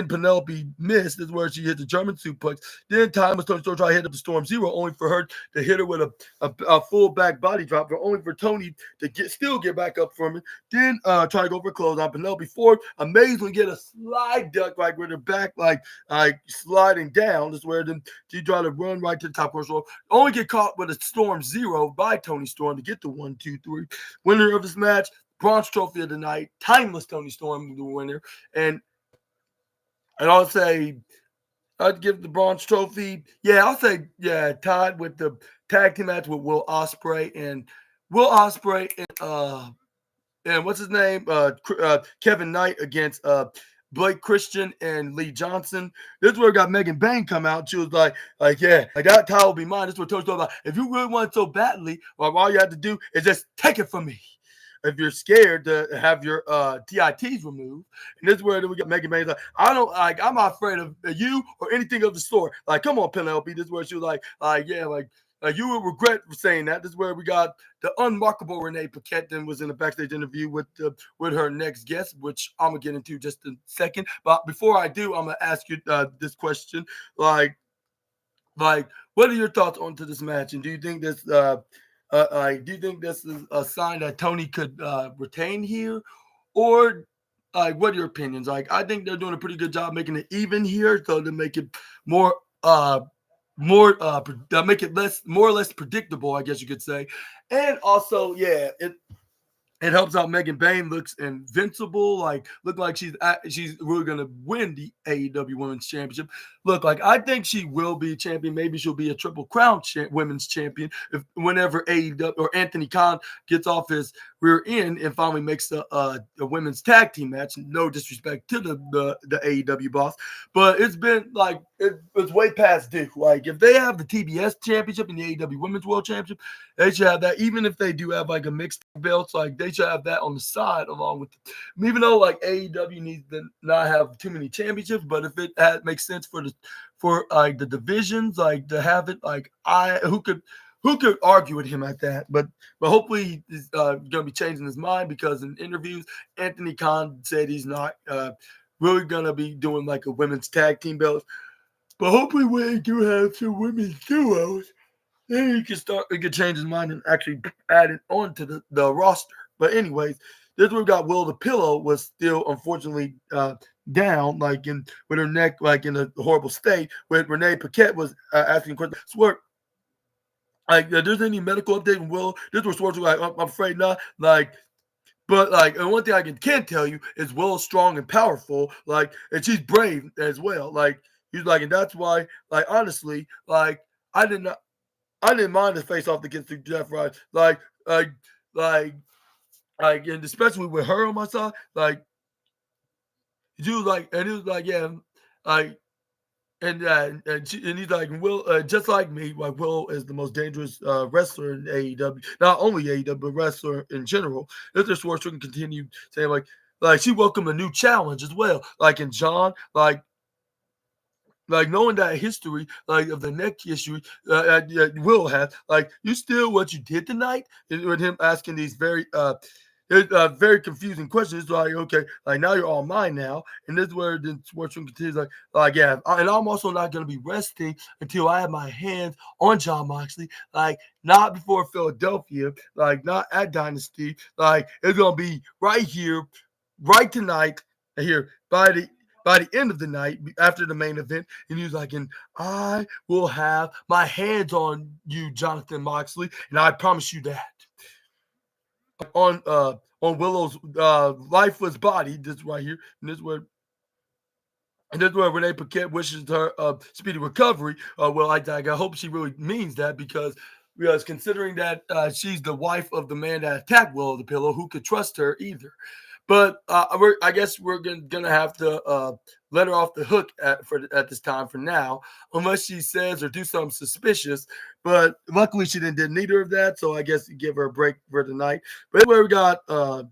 S1: Penelope miss. This is where she hit the German suplex. Then Tony Storm try to hit up the Storm Zero, only for her to hit her with a full back body drop, but only for Tony to still get back up from it. Then try to go for a close on Penelope Ford. Amazingly get a slide duck like with her back like sliding down. This is where then she tried to run right to the top of her rope. Only get caught with a Storm Zero by Tony Storm to get the 1, 2, 3. Winner of this match, bronze trophy of the night, timeless Tony Storm, the winner. And I'll say, I'd give the bronze trophy. Yeah, I'll say, yeah, tied with the tag team match with Will Ospreay and what's his name? Kevin Knight against Blake Christian and Lee Johnson. This is where we got Megan Bain come out. She was like, yeah, like that title will be mine. This is what Tony's talking about. If you really want it so badly, well, all you have to do is just take it from me. If you're scared to have your TITs removed, and this is where we got Megan Bain like, I'm not afraid of you or anything of the sort. Like, come on, Penelope. This is where she was like, yeah, like you will regret for saying that. This is where we got the unmarkable Renee Paquette then was in a backstage interview with her next guest, which I'm gonna get into just a second. But before I do, I'm gonna ask you this question: like, what are your thoughts onto this match? And do you think this is a sign that Tony could retain here, or what are your opinions? Like, I think they're doing a pretty good job making it even here, so to make it more make it more or less predictable, I guess you could say. And also, yeah, it helps out Megan Bain looks invincible, look like she's really gonna win the AEW Women's Championship. Look, like I think she will be a champion. Maybe she'll be a Triple Crown Women's Champion whenever AEW or Anthony Khan gets off his rear end and finally makes a women's tag team match. No disrespect to the AEW boss, but it's been like it's way past due. Like if they have the TBS Championship and the AEW Women's World Championship, they should have that. Even if they do have like a mixed belts, like they should have that on the side along with it. Even though like AEW needs to not have too many championships, but if it makes sense for the divisions, like to have it, like who could argue with him at that? But hopefully he's going to be changing his mind, because in interviews, Anthony Khan said he's not really going to be doing like a women's tag team belt. But hopefully when they do have some women's duos, then he could change his mind and actually add it onto the roster. But anyways, this one got Will the Pillow was still unfortunately down, with her neck in a horrible state. When Renee Paquette was asking questions, Swerve, there's any medical update from Will? This was Swerve like, I'm afraid not. And one thing I can tell you is Will's strong and powerful, and she's brave as well. He's and that's why, honestly, I didn't mind the face off against Jeff Rice. And especially with her on my side, she was and it was yeah, and he's like, Will, just like me, Will is the most dangerous wrestler in AEW, not only AEW, but wrestler in general. If there's Schwartz can continue saying she welcomed a new challenge as well, in John, like knowing that history, like of the neck issue that Will had, like you still what you did tonight, and with him asking these very confusing questions. It's like, okay, like now you're all mine now, and this is where then Sportsman continues like yeah, and I'm also not gonna be resting until I have my hands on John Moxley, like not before Philadelphia, like not at Dynasty, like it's gonna be right here, right tonight, here by the end of the night after the main event, and he was like, and I will have my hands on you, Jonathan Moxley, and I promise you that on Willow's lifeless body. This right here, and this is where Renee Paquette wishes her speedy recovery. Well, I hope she really means that because considering that she's the wife of the man that attacked Willow the Pillow, who could trust her either. But I guess we're gonna have to let her off the hook at this time for now, unless she says or do something suspicious. But luckily, she didn't do neither of that, so I guess give her a break for tonight. But anyway, we got the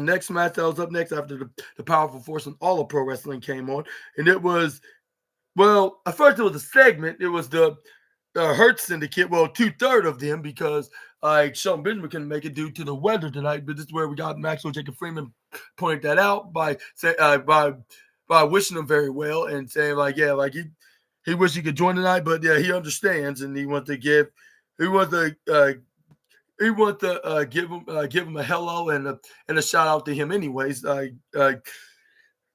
S1: next match that was up next after the Powerful Force and All of Pro Wrestling came on, and it was at first it was a segment. It was the Hurt Syndicate. Well, 2/3 of them because Shelton Benjamin couldn't make it due to the weather tonight. But this is where we got Maxwell Jacob Freeman pointed that out by wishing him very well and saying like yeah like he wished he could join tonight, but yeah he understands and he wants to give him a hello and a shout out to him anyways.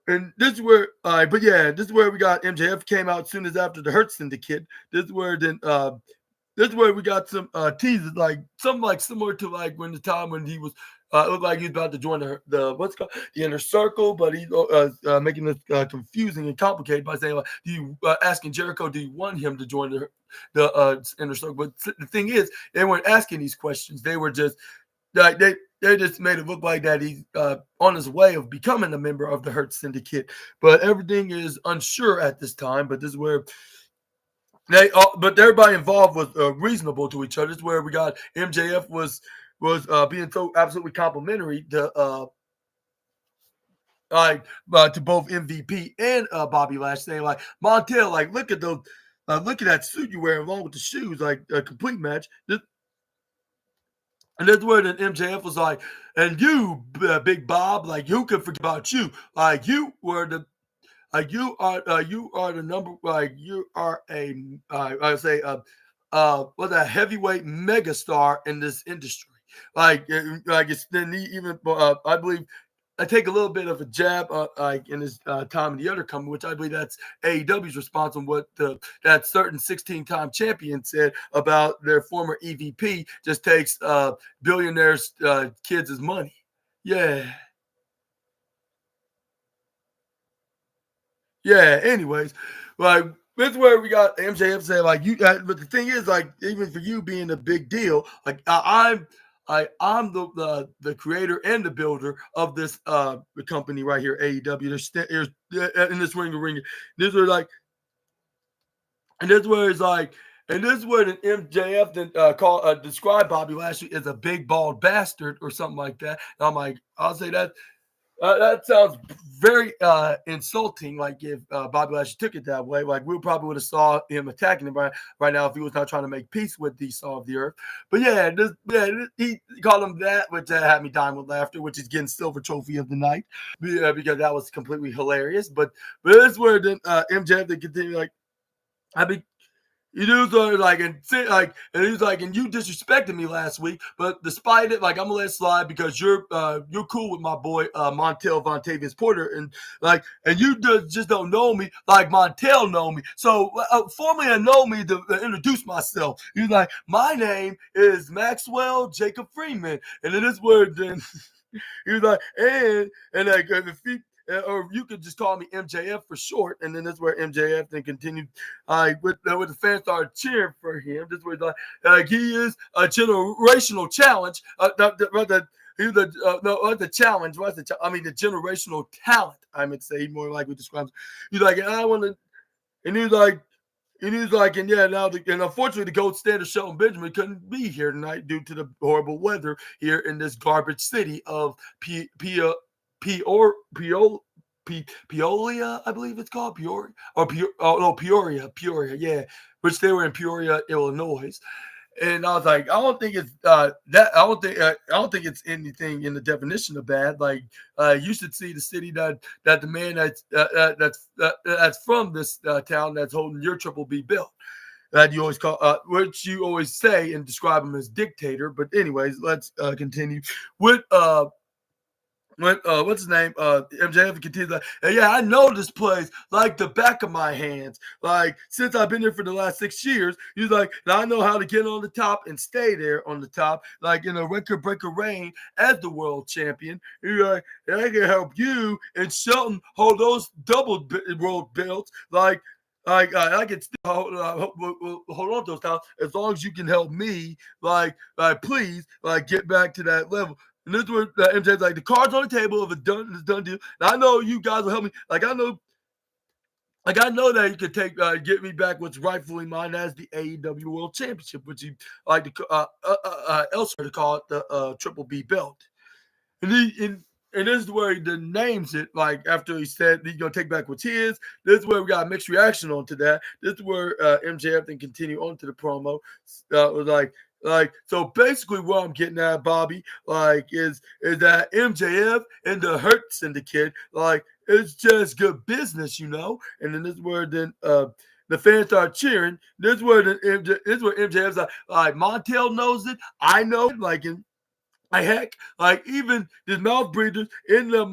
S1: And this is where, but yeah, this is where we got MJF came out as soon as after the Hurt Syndicate. This is where this is where we got some teasers, like something like similar to like when the time when he was it looked like he was about to join the what's called the inner circle, but he's making this confusing and complicated by saying like, do you asking Jericho, do you want him to join the inner circle? But the thing is, they weren't asking these questions. They were just like they just made it look like that he's on his way of becoming a member of the Hurt Syndicate. But everything is unsure at this time. But this is where but everybody involved was reasonable to each other. This is where we got MJF was being so absolutely complimentary to to both MVP and Bobby Lashley, saying like Montel, like look at those, look at that suit you wear along with the shoes, like a complete match. And that's where then MJF was like, and you, Big Bob, like who could forget about you? Like you were the you are the number you are a I say what's a heavyweight megastar in this industry. Like it's then he even I believe I take a little bit of a jab like in his time in the other company, which I believe that's AEW's response on what that certain 16-time champion said about their former EVP just takes billionaires kids' money. Yeah. Yeah, anyways, like that's where we got MJF saying like you but the thing is like even for you being a big deal, like I'm the creator and the builder of this the company right here, AEW. There's in this ring. This are like and this where it's like and this is where the MJF then describe Bobby Lashley as a big bald bastard or something like that. And I'm like, I'll say that that sounds very insulting. Like if Bobby Lashley took it that way, like we probably would have saw him attacking him right now if he was not trying to make peace with the Saw of the Earth. But yeah, he called him that, which had me dying with laughter, which is getting silver trophy of the night, because that was completely hilarious. But that's where then MJF they continue like I mean you do so like and and he was like, and you disrespected me last week, but despite it, like I'm gonna let it slide because you're cool with my boy Montel Vontavious Porter, and like and you just don't know me like Montel know me. So formally I know me to introduce myself. He's like, my name is Maxwell Jacob Freeman, and it is where then he was like, and like if he or you could just call me MJF for short, and then that's where MJF then continued. With the fans started cheering for him. This was like he is a generational challenge. The challenge. I mean the generational talent. I meant to say more likely describes. He's like, and I want to, and he's like. And he's like, and yeah, now, and unfortunately, the gold standard Shelton Benjamin couldn't be here tonight due to the horrible weather here in this garbage city of Peoria, Peoria, I believe it's called Peoria, or oh no, Peoria, yeah, which they were in Peoria, Illinois. And I was like, I don't think it's that. I don't think it's anything in the definition of bad. Like, you should see the city that the man that's from this town that's holding your triple B belt. That you always call, which you always say and describe him as dictator. But anyways, let's continue with what's his name? MJF continues like, "Hey, yeah, I know this place like the back of my hands. Like, since I've been here for the last 6 years, he's like, and I know how to get on the top and stay there on the top, like in a record breaker reign as the world champion. He's like, and I can help you and Shelton hold those world belts. Like, I can still hold on to those titles as long as you can help me. Please, get back to that level." And this is where MJ's like, the cards on the table of a done deal. And I know you guys will help me. I know that you could get me back what's rightfully mine as the AEW World Championship, which you like to elsewhere to call it the Triple B belt. And this is where he then names it, like after he said he's gonna take back what's his. This is where we got a mixed reaction onto that. This is where MJF then continue on to the promo. Was so basically what I'm getting at, Bobby, is that MJF and the Hurt Syndicate, it's just good business, you know. And then this is where then the fans start cheering. This is where MJF's like Montel knows it, I know it, heck, even the mouth breathers in the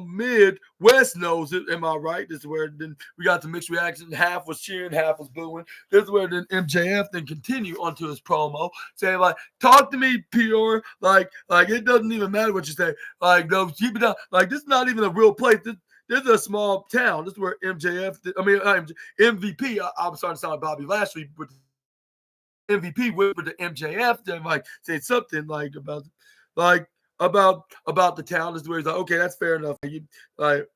S1: Midwest knows it. Am I right? This is where then we got the mixed reaction. Half was cheering, half was booing. This is where then MJF then continue onto his promo, saying "Talk to me, Peoria. It doesn't even matter what you say. No, keep it down. This is not even a real place. This is a small town. This is where MVP. I'm starting to sound like Bobby Lashley with MVP with the MJF, then say something about the town. This is where he's like, okay, that's fair enough. MJF's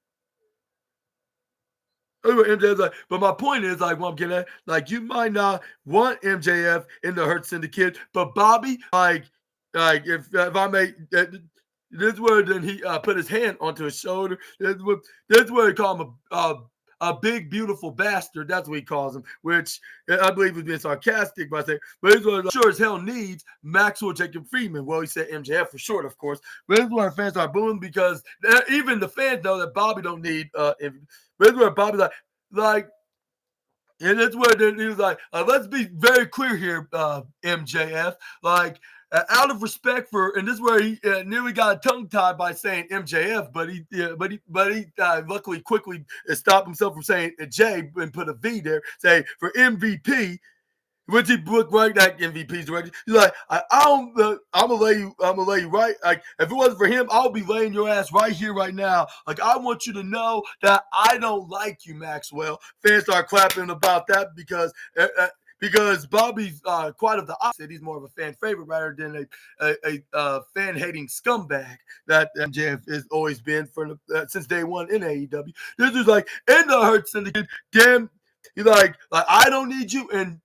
S1: like, but my point is what I'm getting at, you might not want MJF in the Hurt Syndicate, but Bobby, if I may. This is where then he put his hand onto his shoulder. This is where he called him a big, beautiful bastard. That's what he calls him, which I believe was being sarcastic by saying, but he's what sure as hell needs Maxwell Jacob Friedman. Well, he said MJF for short, of course. But this is where fans are booing because even the fans know that Bobby don't need but this is where Bobby's and that's where then he was like, let's be very clear here, MJF. Out of respect for, and this is where he nearly got tongue tied by saying MJF, but he luckily quickly stopped himself from saying J and put a V there, say for MVP, which he looked right at MVP's ready. He's like, I'm gonna lay you right. If it wasn't for him, I'll be laying your ass right here, right now. I want you to know that I don't like you, Maxwell. Fans start clapping about that because Bobby's quite of the opposite. He's more of a fan favorite rather than a fan-hating scumbag that MJF has always been since day one in AEW. This is in the Hurt Syndicate, damn. He's I don't need you, and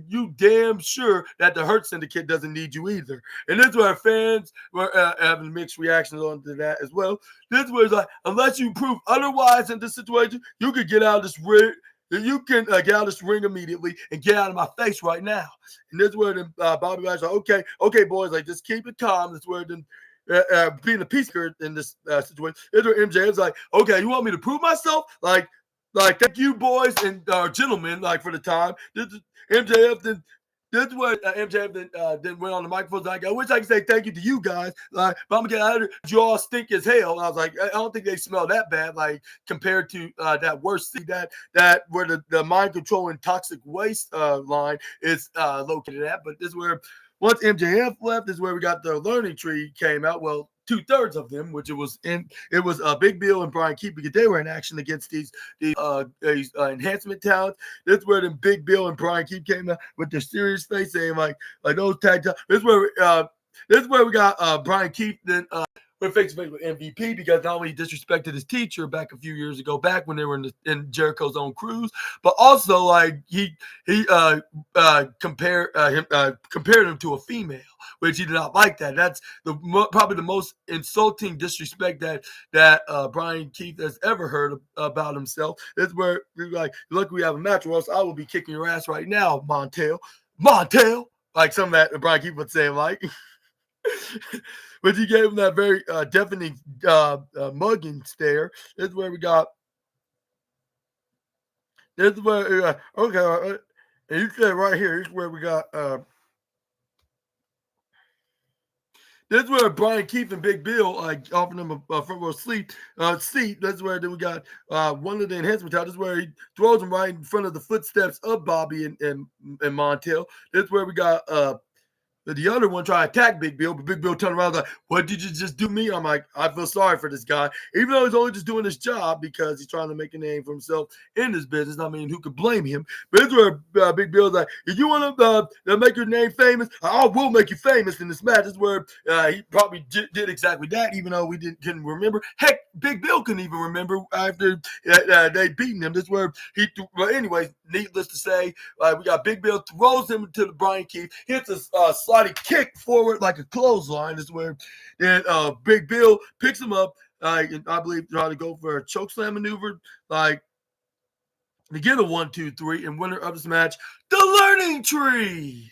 S1: you damn sure that the Hurt Syndicate doesn't need you either. And this is where fans were having mixed reactions on to that as well. This is where it's unless you prove otherwise in this situation, you could get out of this ring. You can get out of this ring immediately and get out of my face right now. And this is where then Bobby Lashley, okay, boys, just keep it calm. This is where then being a peacemaker in this situation. This is where MJF's okay, you want me to prove myself? Thank you, boys and gentlemen, for the time. This is MJF then. This is where MJF then went on the microphone. I wish I could say thank you to you guys. But I'm gonna get out of here. You all stink as hell. I was I don't think they smell that bad. Compared to that worst thing that where the mind controlling toxic waste line is located at. But this is where once MJF left, this is where we got the learning tree came out. Well, 2/3 of them, which it was Big Bill and Brian Keith because they were in action against these enhancement talents. This is where then Big Bill and Brian Keith came out with their serious face saying those tag. This is where we got Brian Keith then went face to face with MVP because not only he disrespected his teacher back a few years ago, back when they were in Jericho's own cruise, but also like he compared him to a female, which he did not like that. That's probably the most insulting disrespect that Brian Keith has ever heard about himself. It's where we're like, look, we have a match, or else I will be kicking your ass right now, Montel. Like some of that Brian Keith would say, like. But he gave him that very deafening mugging stare. This is where we got. This is where okay, and you said right here. This is where we got. This is where Brian Keith and Big Bill offering him a front row seat. That's where then we got one of the enhancement tiles. This is where he throws him right in front of the footsteps of Bobby and Montel. This is where we got the other one tried to attack Big Bill, but Big Bill turned around like, what did you just do me? I'm like, I feel sorry for this guy. Even though he's only just doing his job because he's trying to make a name for himself in this business. I mean, who could blame him? But it's where Big Bill's like, if you want to make your name famous, I will make you famous in this match. This is where he probably did exactly that, even though we couldn't remember. Heck, Big Bill couldn't even remember after they beaten him. This is where he threw. But anyways, needless to say, we got Big Bill throws him to the Brian Keith, hits a sliding kick forward like a clothesline. Is where then Big Bill picks him up, and I believe trying to go for a choke slam maneuver, like to get a 1-2-3, and winner of this match, the Learning Tree.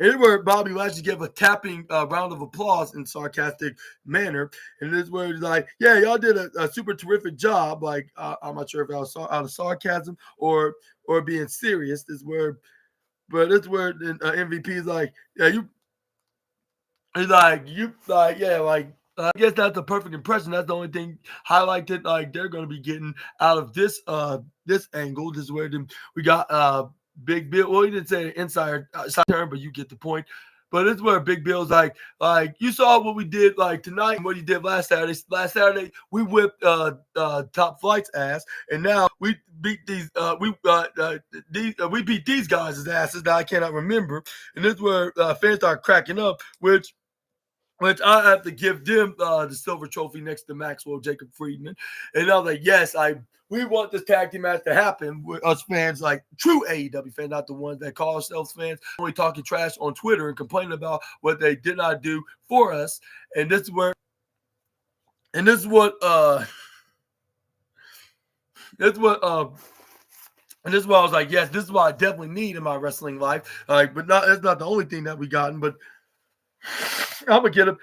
S1: Here's where Bobby Lashley gave a tapping round of applause in sarcastic manner. And this is where he's like, yeah, y'all did a super terrific job. Like, I'm not sure if I was out of sarcasm or being serious. This is where, but it's where MVP is like, yeah, I guess that's the perfect impression. That's the only thing highlighted. Like they're going to be getting out of this angle. This is where we got Big Bill. Well, he didn't say inside term, but you get the point. But it's where Big Bill's like you saw what we did like tonight and what he did last Saturday. Last Saturday we whipped Top Flight's ass, and now we beat we beat these guys' asses that I cannot remember. And this is where fans start cracking up, which I have to give them the silver trophy next to Maxwell Jacob Friedman. And I was like, yes, we want this tag team match to happen with us fans, like true AEW fans, not the ones that call ourselves fans, only talking trash on Twitter and complaining about what they did not do for us. And this is what I was like, yes, this is what I definitely need in my wrestling life. But that's not the only thing that we gotten, but I'm gonna get him.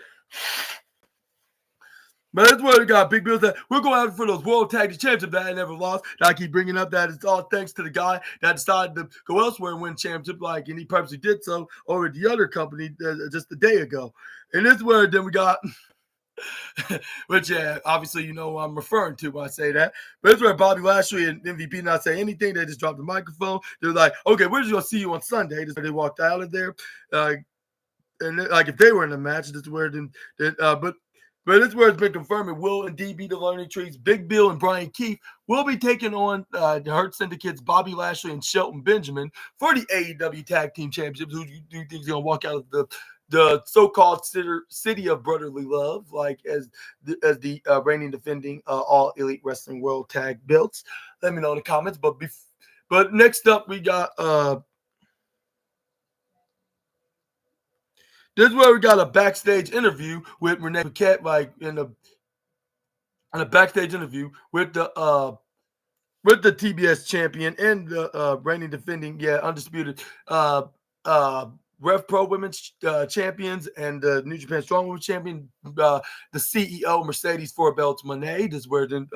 S1: But that's where we got Big Bill that we're going after for those World Tag Team Championships that I never lost. And I keep bringing up that it's all thanks to the guy that decided to go elsewhere and win championship, and he purposely did so over the other company just a day ago. And this is where then we got, which obviously you know what I'm referring to when I say that. But it's where Bobby Lashley and MVP not say anything. They just dropped the microphone. They're like, okay, we're just gonna see you on Sunday. They walked out of there. And like if they were in the match, this is where but this is where it's been confirmed it will indeed be the Learning Trees. Big Bill and Brian Keith will be taking on the Hurt Syndicate's Bobby Lashley and Shelton Benjamin for the AEW Tag Team Championships. Who do you think is going to walk out of the so-called city of brotherly love, like as the reigning defending All Elite Wrestling World Tag belts? Let me know in the comments. But next up we got this is where we got a backstage interview with Renee Paquette, like in a backstage interview with the TBS champion and the reigning defending, undisputed Rev Pro Women's champions and the New Japan Strong Women's champion, the CEO Mercedes Four Belts Monet. This is where then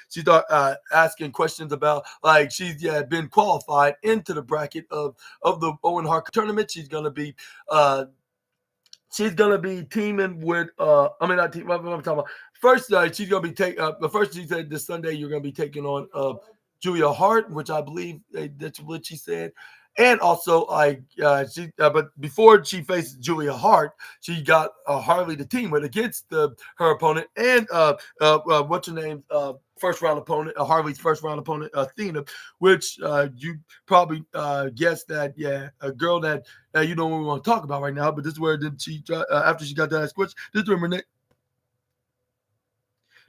S1: she started asking questions about like she's been qualified into the bracket of the Owen Hart tournament. She's gonna be teaming with not team. What I'm talking about. First, she's gonna be first she said this Sunday you're gonna be taking on Julia Hart, which I believe that's what she said. And also, but before she faced Julia Hart, she got Harley to team with against her opponent and what's her name, first round opponent, Harley's first round opponent, Athena, which you probably guessed that, a girl that you don't really want to talk about right now. But this is where then she after she got that question, this is where Renee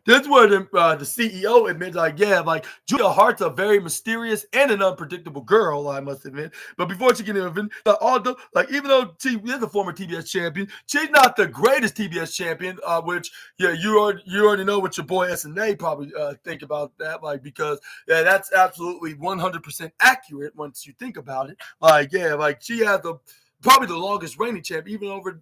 S1: That's where the CEO admits, like, yeah, like Julia Hart's a very mysterious and an unpredictable girl, I must admit. But before she can even, although, like, even though she is a former TBS champion, she's not the greatest TBS champion. Which, yeah, you already know what your boy SNA probably think about that, like, because yeah, that's absolutely 100% accurate once you think about it. Like, yeah, like she has the probably the longest reigning champ, even over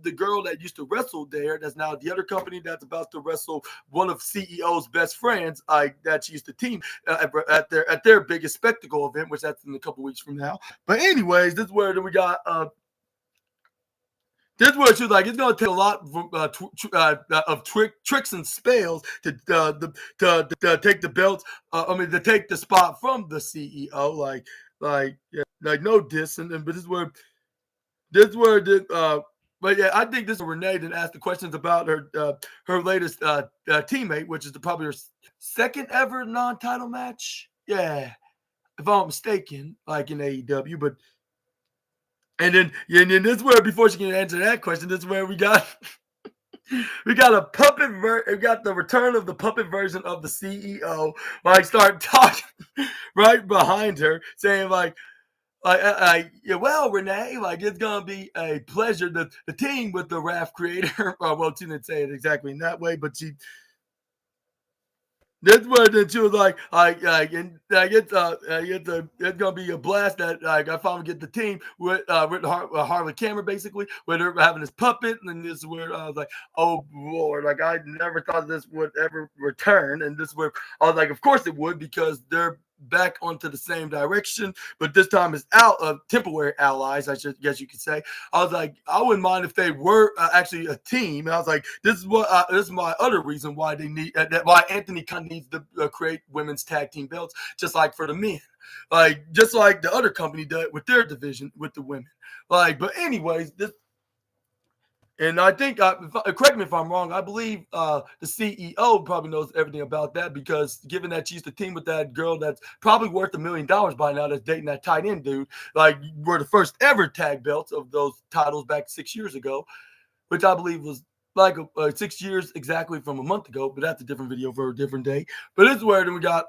S1: the girl that used to wrestle there. That's now the other company that's about to wrestle one of CEO's best friends, that she used to team at their biggest spectacle event, which that's in a couple weeks from now. But anyways, this is where we got. This is where she was like, it's gonna take a lot of tricks and spells to take the belts. To take the spot from the CEO. Yeah, like no diss, but this is where but yeah, I think this is Renee that asked the questions about her latest teammate, which is probably her second ever non-title match. Yeah, if I'm not mistaken, like in AEW. But and then this is where before she can answer that question, this is where we got we got a we got the return of the puppet version of the CEO. Like start talking right behind her, saying yeah, well, Renee, like it's gonna be a pleasure to the team with the Raft creator. Well, she didn't say it exactly in that way, but she that's what then she was and it's gonna be a blast that like I finally get the team with Harley Cameron basically where they're having this puppet, and this is where I was like, oh Lord, like I never thought this would ever return, and this is where I was like, of course it would because they're back onto the same direction, but this time it's out of temporary allies, I should guess you could say. I was like, I wouldn't mind if they were actually a team. And I was like, this is my other reason why they need why Anthony Khan needs to create women's tag team belts, just like for the men, like just like the other company did with their division with the women. Like, but anyways, this. And I think, correct me if I'm wrong, I believe the CEO probably knows everything about that because given that she used to team with that girl that's probably worth $1 million by now that's dating that tight end dude, like were the first ever tag belts of those titles back 6 years ago, which I believe was like 6 years exactly from a month ago, but that's a different video for a different day. But this is where then we got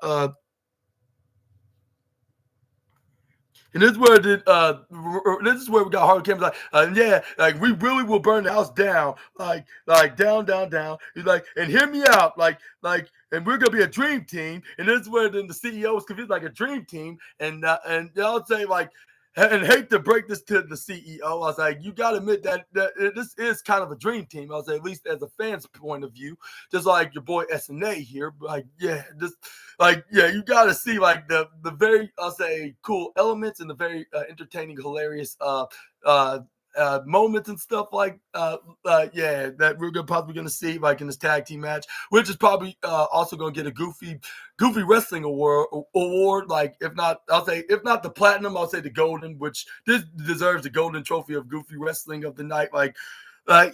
S1: and this is where we got Harley Cameron like, yeah, like we really will burn the house down, like down, down, down. He's like, and hear me out, and we're gonna be a dream team. And this is where then the CEO is confused like a dream team, and I'll say like, and hate to break this to the CEO. I was like, you gotta admit that this is kind of a dream team. I was like, at least as a fan's point of view, just like your boy SNA here. But like, yeah, just like yeah, you gotta see like the very I'll say cool elements and the very entertaining, hilarious moments and stuff yeah, that we're probably gonna see like in this tag team match, which is probably also gonna get a goofy wrestling award. Like if not, I'll say if not the platinum, I'll say the golden, which this deserves the golden trophy of goofy wrestling of the night. Like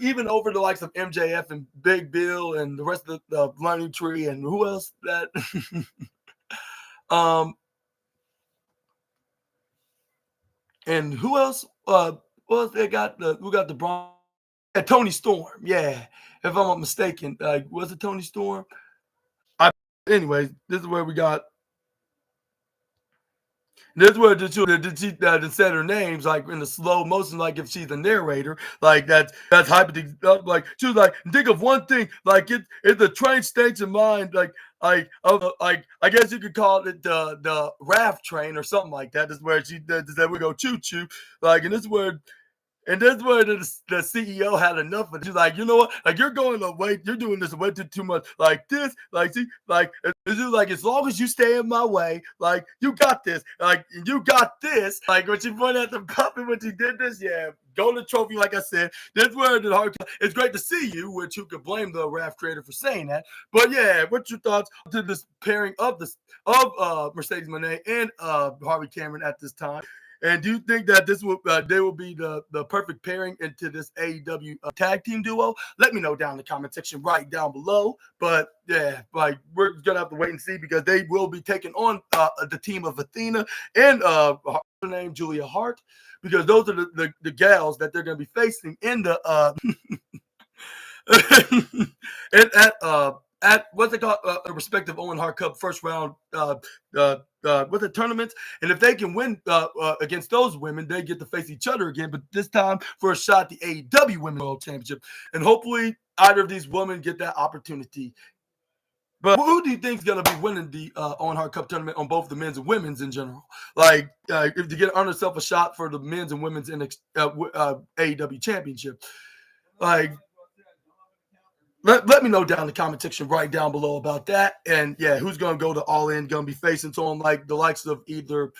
S1: even over the likes of MJF and Big Bill and the rest of the Money Tree and who else that and who else well they got we got the Braun Tony Storm, yeah, if I'm not mistaken, was it Tony Storm? I Anyways, this is where we got. This is where she said her names like in the slow motion, like if she's the narrator, like that's hyper. Like she was like, think of one thing, like it's the train states in mind, like I guess you could call it the raft train or something like that. This is where she said we go choo choo, like, and this is where. And that's where the CEO had enough of it. She's like, you know what? Like, you're going away. You're doing this way too much. Like this. Like, see, like, it's just like, as long as you stay in my way, like, you got this. Like, you got this. Like, when she pointed at the puppet when she did this, yeah, golden trophy, like I said. That's where the hard. It's great to see you, which you could blame the Raft creator for saying that. But yeah, what's your thoughts to this pairing of Mercedes Moné and Harvey Cameron at this time? And do you think that this will they will be the perfect pairing into this AEW tag team duo? Let me know down in the comment section right down below. But yeah, like we're gonna have to wait and see because they will be taking on the team of Athena and her name Julia Hart, because those are the gals that they're gonna be facing in the and at at what's it called, a respective Owen Hart Cup first round with the tournaments, and if they can win against those women, they get to face each other again. But this time for a shot at the AEW Women's World Championship, and hopefully either of these women get that opportunity. But who do you think is going to be winning the Owen Hart Cup tournament on both the men's and women's in general? Like, if to get earn herself a shot for the men's and women's AEW championship, like. Let me know down in the comment section right down below about that. And yeah, who's gonna go to All In? Gonna be facing someone like the likes of either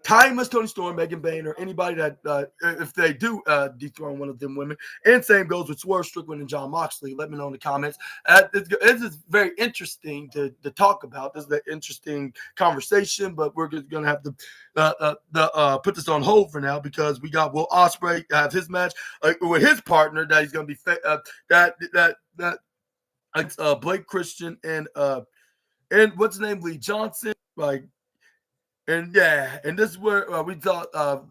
S1: Timeless, Tony Storm, Megan Bain, or anybody that if they do dethrone one of them women. And same goes with Swerve Strickland and John Moxley. Let me know in the comments. This is very interesting to talk about. This is an interesting conversation, but we're just gonna have to put this on hold for now because we got Will Ospreay have his match with his partner that he's gonna be Blake Christian and what's his name, Lee Johnson, like. And yeah, and this is where we thought,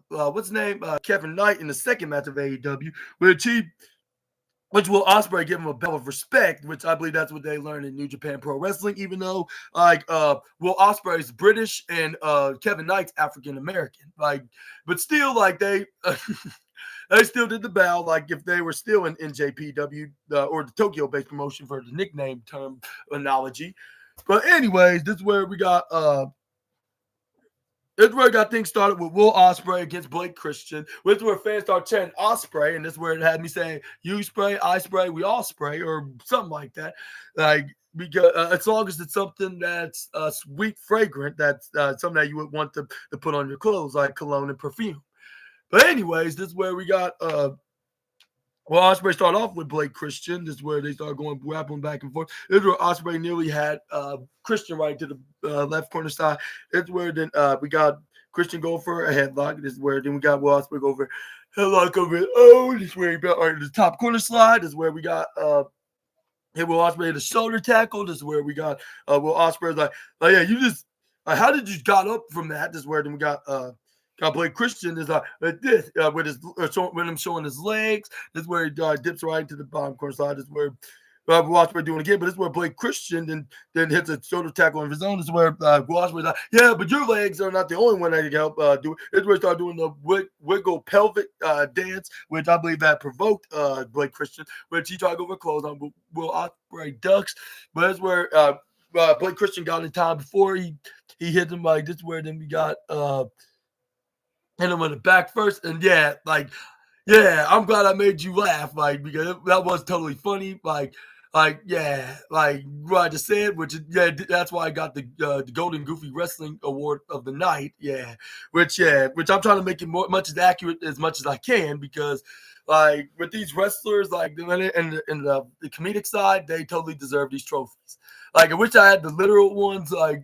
S1: what's his name, Kevin Knight in the second match of AEW, which Will Ospreay give him a belt of respect, which I believe that's what they learned in New Japan Pro Wrestling. Even though Will Ospreay's British and Kevin Knight's African American, but still they. They still did the bow, like if they were still in NJPW or the Tokyo-based promotion for the nickname term analogy. But anyways, this is where we got. This is where I got things started with Will Ospreay against Blake Christian. This is where fans start chanting Ospreay, and this is where it had me saying, "You spray, I spray, we all spray," or something like that. Because as long as it's something that's sweet, fragrant, that's something that you would want to put on your clothes, like cologne and perfume. But anyways, this is where we got. Well, Ospreay started off with Blake Christian. This is where they started going rapping back and forth. This is where Ospreay nearly had Christian right to the left corner side. This is where then we got Christian go for a headlock. This is where then we got Will Ospreay go for headlock over. Oh, this is where he got the top corner slide. This is where we got Will Ospreay the shoulder tackle. This is where we got Will Ospreay like yeah, you just how did you got up from that? This is where then we got Blake Christian is like this with him showing his legs. This is where he dips right into the bottom corner side. This is where Ospreay doing it again, but this is where Blake Christian then hits a shoulder tackle of his own. This is where Ospreay's like, yeah, but your legs are not the only one that can help do it. This is where he started doing the wiggle pelvic dance, which I believe that provoked Blake Christian, which he tried to go for clothes on. Will Ospreay ducks, but that's where Blake Christian got in time before he hit him. Like this is where then we got. Hit him in the back first, and yeah, I'm glad I made you laugh, because that was totally funny, what I just said, that's why I got the Golden Goofy Wrestling Award of the night, which I'm trying to make it much as accurate as much as I can, because with these wrestlers, and the comedic side, they totally deserve these trophies. I wish I had the literal ones, to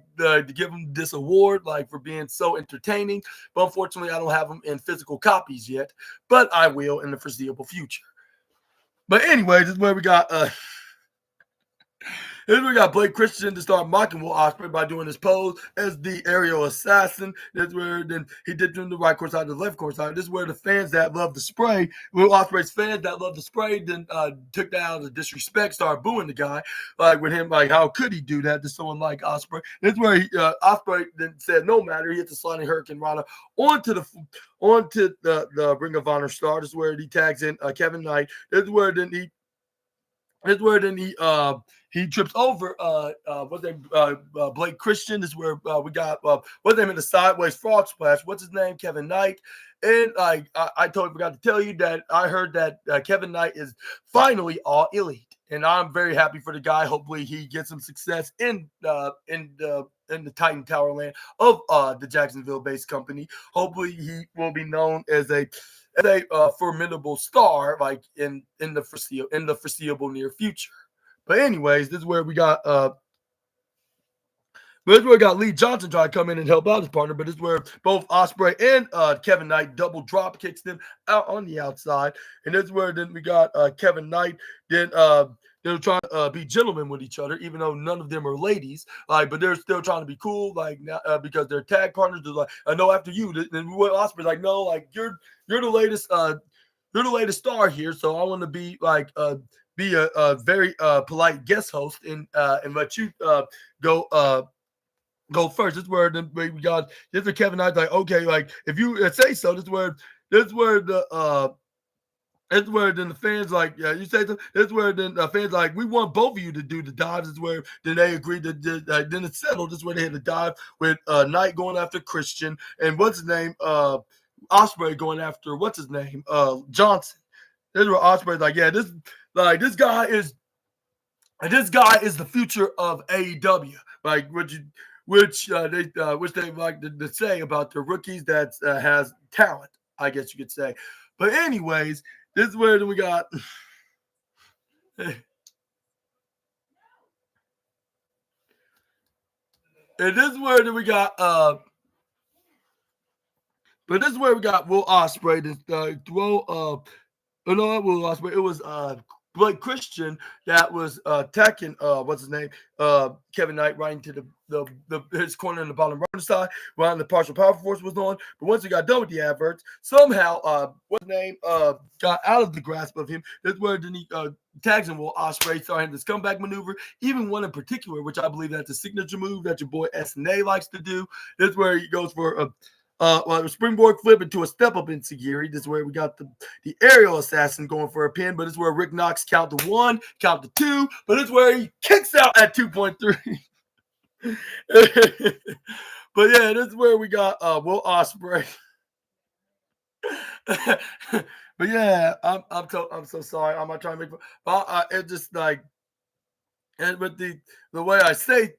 S1: give them this award, for being so entertaining. But unfortunately, I don't have them in physical copies yet. But I will in the foreseeable future. But anyway, this is where we got Blake Christian to start mocking Will Ospreay by doing his pose as the aerial assassin. This is where then he did from the right court side to the left court side. This is where the fans that love the spray, Will Ospreay's fans that love the spray, then took that out of disrespect, started booing the guy, with him, how could he do that to someone like Ospreay? This is where Ospreay then said, no matter, he hit the sliding Hurricane Rana onto the Ring of Honor star. This is where he tags in Kevin Knight. This is where then he trips over Blake Christian. This is where we got what's his name in the sideways frog splash. What's his name? Kevin Knight. And I totally forgot to tell you that I heard that Kevin Knight is finally all elite, and I'm very happy for the guy. Hopefully, he gets some success in the Titan Tower land of the Jacksonville-based company. Hopefully, he will be known as a formidable star, in the foreseeable near future. But anyways, this is where we got Lee Johnson trying to come in and help out his partner. But this is where both Ospreay and Kevin Knight double drop kicks them out on the outside. And this is where then we got Kevin Knight. Then they're trying to be gentlemen with each other, even though none of them are ladies. But they're still trying to be cool, because they're tag partners. They're like, I know after you. Then Ospreay's like, no, you're the latest. You're the latest star here, so I want to be be a very polite guest host and let you go go first. This is where we got this is Kevin Knight's like, okay, like if you say so, this is where it's where then the fans like, yeah, you say so. It's where then the fans like, we want both of you to do the dives. It's where then they agreed to then it's settled. This is where they had the dive with Knight going after Christian and what's his name, Osprey going after what's his name, Johnson. This is where Osprey's like, yeah, this guy is the future of AEW. Like which they like to say about the rookies that has talent, I guess you could say. But anyways, this is where we got. And this is where we got. But this is where we got Will Ospreay to throw. No, Will Ospreay. It was Blake Christian that was attacking what's his name, Kevin Knight, right into his corner in the bottom right side, while the partial power force was on. But once he got done with the adverts, somehow what's his name got out of the grasp of him. That's where then he tags him Will Ospreay, starting this comeback maneuver, even one in particular, which I believe that's a signature move that your boy SNA likes to do. This is where he goes for a springboard flip into a step up enzuigiri. This is where we got the aerial assassin going for a pin, but it's where Rick Knox count to 1, count to 2, but it's where he kicks out at 2.3. But yeah, this is where we got Will Ospreay. But yeah, I'm so sorry. I'm not trying to make, but it just like. And with the way I say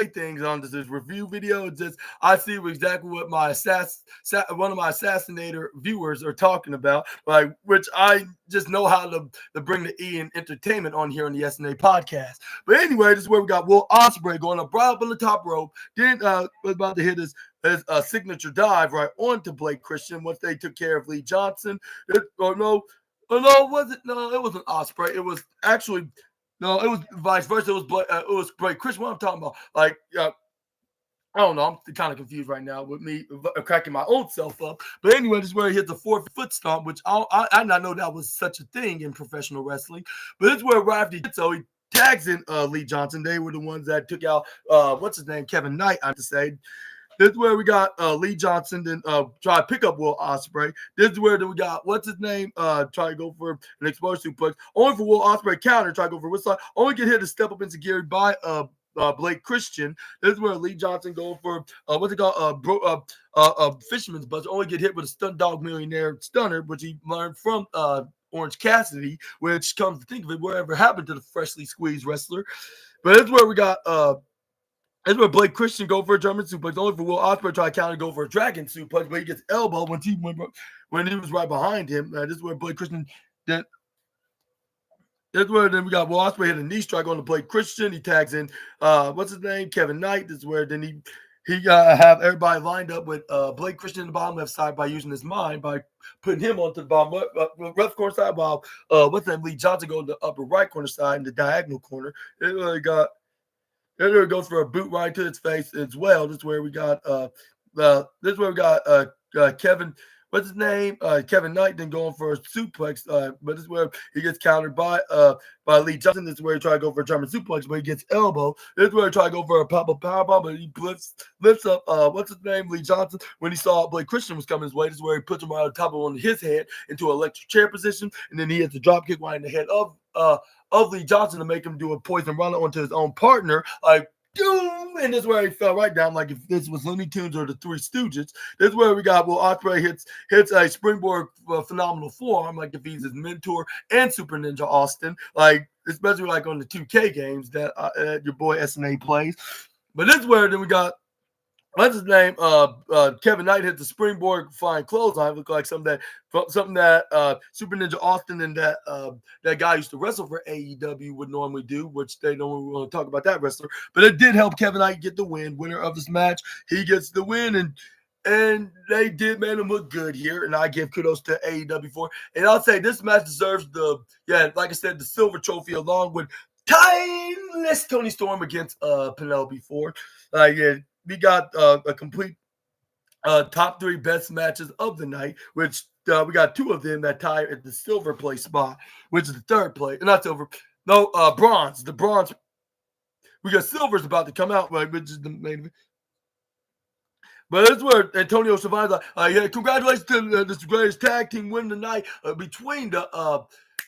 S1: things on this review video, it's just I see exactly what my one of my assassinator viewers are talking about, like which I just know how to bring the E in entertainment on here on the SNA podcast. But anyway, this is where we got Will Ospreay going up right up on the top rope. Then was about to hit his signature dive right onto Blake Christian once they took care of Lee Johnson. It wasn't Ospreay. It was actually. No, it was vice versa. It was Blake Christian. What I'm talking about, like, I don't know. I'm kind of confused right now with me cracking my own self up. But anyway, this is where he hits the 4-foot stomp, which I not know that was such a thing in professional wrestling. But this is where right after he did so, he tags in Lee Johnson. They were the ones that took out what's his name, Kevin Knight. I have to say. This is where we got Lee Johnson, then try to pick up Will Ospreay. This is where we got, what's his name, try to go for an explosive suplex. Only for Will Ospreay counter, try to go for whistle. Only get hit to step up into Gary by Blake Christian. This is where Lee Johnson going for, what's it called, Fisherman's Buzz. Only get hit with a stunt dog millionaire stunner, which he learned from Orange Cassidy, which comes to think of it, whatever happened to the freshly squeezed wrestler. But this is where we got that's where Blake Christian go for a German suplex. Only for Will Ospreay try to counter go for a dragon suplex, but he gets elbowed when he was right behind him. This is where Blake Christian then. That's where then we got Will Ospreay hit a knee strike on the Blake Christian. He tags in what's his name, Kevin Knight. This is where then he have everybody lined up with Blake Christian in the bottom left side by using his mind by putting him onto the bottom left corner side while what's that Lee Johnson go to the upper right corner side in the diagonal corner. It really got. There it goes for a boot right to its face as well. This is where we got Kevin. What's his name? Kevin Knight then going for a suplex. But this is where he gets countered by Lee Johnson. This is where he try to go for a German suplex, but he gets elbow. This is where he try to go for a pop-up powerbomb, but he lifts up what's his name? Lee Johnson. When he saw Blake Christian was coming his way, this is where he puts him right on top of his head into an electric chair position, and then he hits a drop kick right in the head of Lee Johnson to make him do a poison runner onto his own partner, like doom, and this is where he fell right down, like if this was Looney Tunes or the Three Stooges. This is where we got Will Ospreay hits a springboard phenomenal forearm, like defeats his mentor and Super Ninja Austin, like especially like on the 2K games that your boy SNA plays. But this is where then we got. What's his name? Kevin Knight hit the springboard flying clothesline. Looked like something that Super Ninja Austin and that guy used to wrestle for AEW would normally do, which they don't want to talk about that wrestler. But it did help Kevin Knight get the win. Winner of this match, he gets the win, and they did make him look good here. And I give kudos to AEW for it. And I'll say this match deserves like I said, the silver trophy along with timeless Tony Storm against Penelope Ford. We got a complete top 3 best matches of the night, which we got two of them that tie at the silver place spot, which is the third place. Not silver, no, bronze. The bronze. We got silver's about to come out, right, which is the main event. But that's where Antonio Survivor's like, yeah, congratulations to this greatest tag team win tonight between the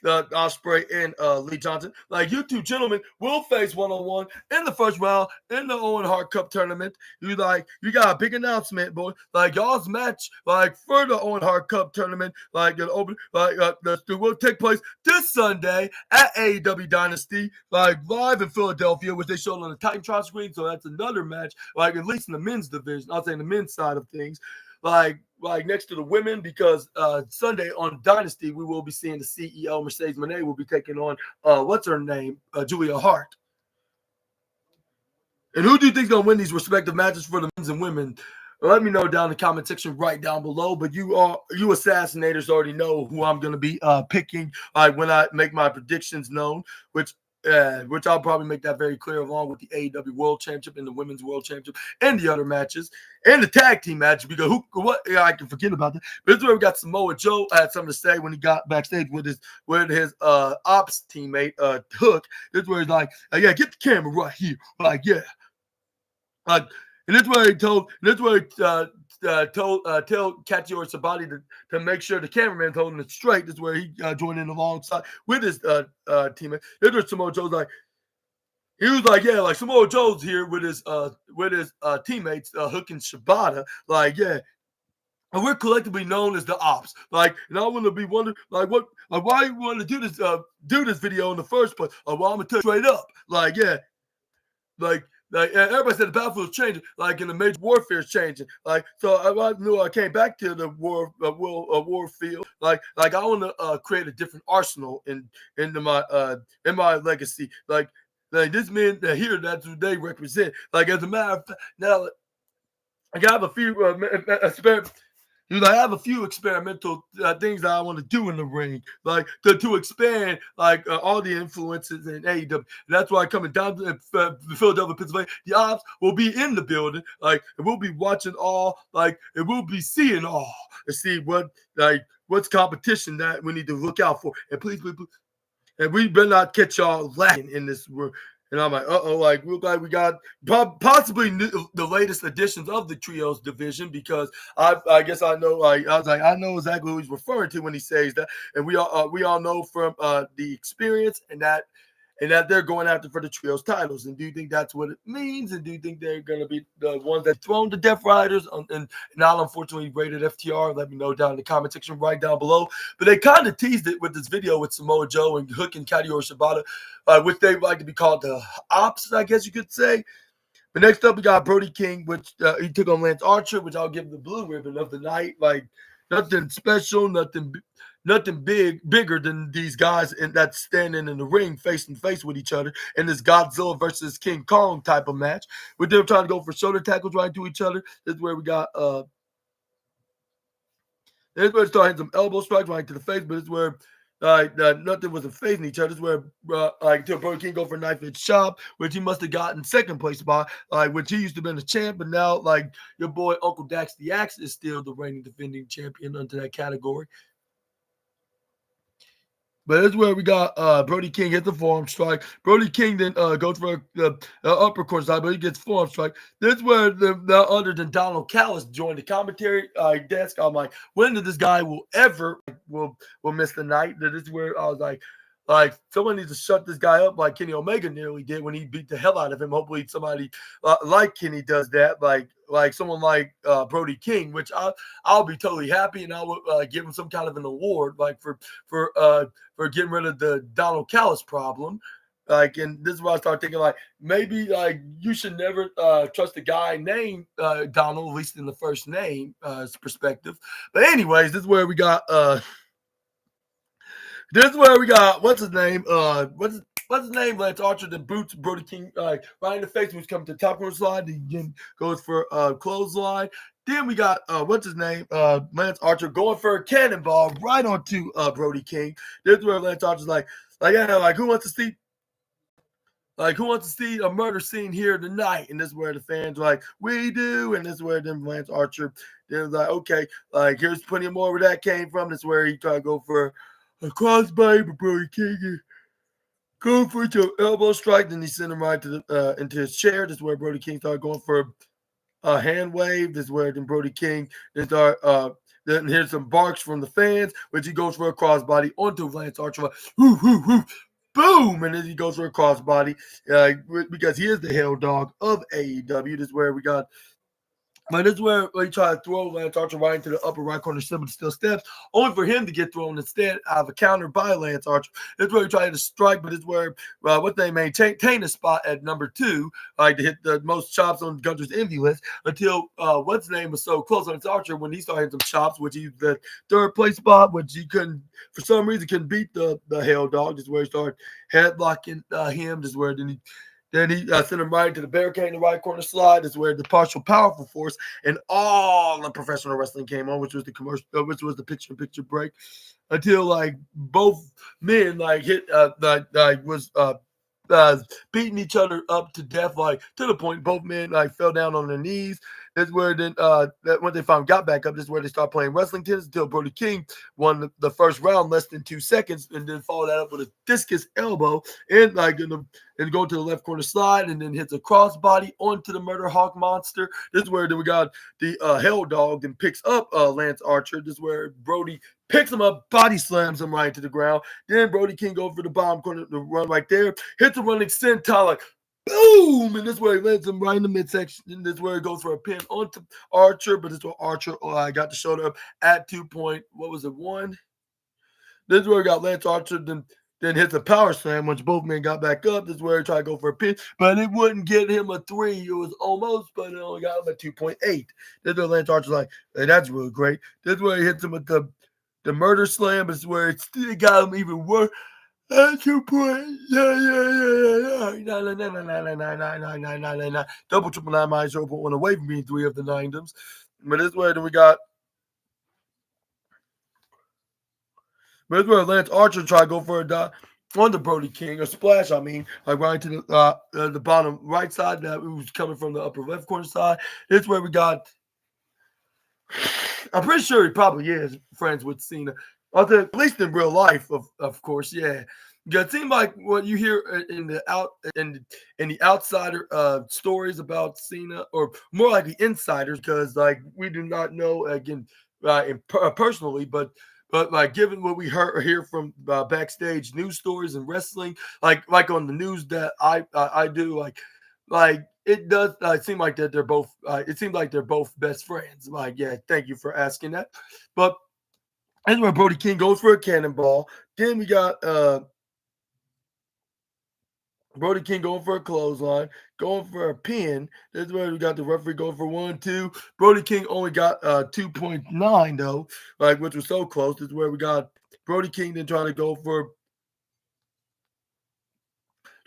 S1: Ospreay and Lee Johnson. Like, you two gentlemen will face one-on-one in the first round in the Owen Hart Cup tournament. You got a big announcement, boy. Like, y'all's match, like, for the Owen Hart Cup tournament, like, will take place this Sunday at AEW Dynasty, like, live in Philadelphia, which they showed on the Titantron screen. So that's another match, like, at least in the men's division. I'll say in the men's side of things. Like next to the women, because Sunday on Dynasty, we will be seeing the CEO, Mercedes Moné, will be taking on, what's her name? Julia Hart. And who do you think is going to win these respective matches for the men's and women? Let me know down in the comment section right down below. But you assassinators already know who I'm going to be picking when I make my predictions known, which I'll probably make that very clear, along with the AEW World Championship and the Women's World Championship and the other matches and the tag team match. Because I can forget about that. But this is where we got Samoa Joe had something to say when he got backstage with his ops teammate Hook. This is where he's like, yeah, get the camera right here, like, yeah, like. And that's where he told tell Katsuyori Sabati to make sure the cameraman's holding it straight. That's where he joined in alongside with his teammate. That's where Samoa Joe's like, he was like, yeah, like Samoa Joe's here with his teammates, Hook and Shibata. Like, yeah. And we're collectively known as the Ops. Like, and I want to be wondering, like, why you want to do this video in the first place? Well, I'm gonna tell you straight up. Like, yeah, like everybody said the battlefield's changing, like, in the major warfare is changing. Like, so I knew I came back to the war field. Like I want to create a different arsenal in my legacy. Like this men here, that's what they represent. Like, as a matter of fact, now I have a few I have a few experimental things that I want to do in the ring, like to expand all the influences in AEW. That's why coming down to Philadelphia, Pennsylvania, the Ops will be in the building. Like, and we'll be watching all, and we'll be seeing all and see what's competition that we need to look out for. And please, and we better not catch y'all lacking in this room. And I'm like, like, we got possibly the latest additions of the trios division, because I guess I know, I was like, I know exactly who he's referring to when he says that. And we all know from the experience and that they're going after for the trios titles. And do you think that's what it means? And do you think they're going to be the ones that thrown the Death Riders and not unfortunately rated FTR? Let me know down in the comment section right down below. But they kind of teased it with this video with Samoa Joe and Hook and Katsuyori Shibata, which they like to be called the Ops, I guess you could say. But next up, we got Brody King, which he took on Lance Archer, which I'll give the blue ribbon of the night. Like, nothing special, nothing bigger than these guys that's standing in the ring face to face with each other in this Godzilla versus King Kong type of match. With them trying to go for shoulder tackles right to each other. This is where we got this is where it started some elbow strikes right to the face, but it's where nothing wasn't facing each other. This is where until Brody King go for a knife edge chop, which he must have gotten second place by, which he used to have been a champ, but now your boy Uncle Dax the Axe is still the reigning defending champion under that category. But that's where we got Brody King hit the forearm strike. Brody King then goes for the uppercut side, but he gets forearm strike. This is where the other than Donald Callis joined the commentary desk. I'm like, when did this guy will miss the night? This is where I was like, someone needs to shut this guy up like Kenny Omega nearly did when he beat the hell out of him. Hopefully somebody like Kenny does that, like someone like Brody King, which I'll be totally happy, and I will give him some kind of an award, like for getting rid of the Donald Callis problem. And this is why I started thinking, maybe you should never trust a guy named Donald, at least in the first name perspective. But anyways, this is where we got what's his name? What's his name? Lance Archer that boots Brody King right in the face when he's coming to the top rope slide. He again goes for a clothesline. Then we got what's his name? Lance Archer going for a cannonball right onto Brody King. This is where Lance Archer's like, who wants to see? Like, who wants to see a murder scene here tonight? And this is where the fans are like, we do. And this is where then Lance Archer, they're like, okay, like, here's plenty more where that came from. This is where he tried to go for a crossbody, but Brody King go for the elbow strike. Then he sent him right to the into his chair. This is where Brody King started going for a hand wave. This is where then Brody King then start then here's some barks from the fans, which he goes for a crossbody onto Lance Archer. Like, whoo, whoo, whoo, boom, and then he goes for a crossbody because he is the hell dog of AEW. This is where we got. But this is where he tried to throw Lance Archer right into the upper right corner but still steps, only for him to get thrown instead out of a counter by Lance Archer. This is where he tried to strike, but this is where what they maintain a spot at number 2, like to hit the most chops on Gunter's envy list until what's his name was so close on Lance Archer when he started hitting some chops, which he's the 3rd place spot, which he couldn't, for some reason, couldn't beat the hell dog. This is where he started headlocking him. This is where then he sent him right into the barricade in the right corner slide. This is where the partial powerful force and all the professional wrestling came on, which was the commercial, which was the picture-in-picture break, until like both men like hit was beating each other up to death, like to the point both men like fell down on their knees. That's where then that when they finally got back up, this is where they start playing wrestling tennis until Brody King won the first round less than 2 seconds, and then followed that up with a discus elbow and and go to the left corner slide, and then hits a crossbody onto the Murder Hawk Monster. This is where then we got the Hell Dog and picks up Lance Archer. This is where Brody picks him up, body slams him right to the ground. Then Brody King goes for the bottom corner, the run right there, hits a running senton, like boom, and this is where he lands him right in the midsection. And this is where he goes for a pin onto Archer, but this is where Archer got the shoulder up at 2.1. This is where he got Lance Archer, then hits a power slam once both men got back up. This is where he tried to go for a pin, but it wouldn't get him a 3. It was almost, but it only got him a 2.8. This is where Lance Archer's like, hey, that's really great. This is where he hits him with the murder slam. This is where it still got him even worse. At 2 point, double triple nine minus 0.1 away from being 3 of the 9 But this way, then we got. But this where Lance Archer tried to go for a dot on the Brody King, a splash. I mean, like right to the bottom right side that was coming from the upper left corner side. This where we got. I'm pretty sure he probably is friends with Cena. At least in real life, of course, yeah. It seems like what you hear in the outsider stories about Cena, or more like the insiders, because like we do not know again personally, but like given what we hear from backstage news stories and wrestling, like on the news that I do, like it does seem like that they're both. It seems like they're both best friends. Like, yeah, thank you for asking that. But that's where Brody King goes for a cannonball. Then we got Brody King going for a clothesline, going for a pin. This is where we got the referee going for 1, 2. Brody King only got 2.9 though, like which was so close. This is where we got Brody King then trying to go for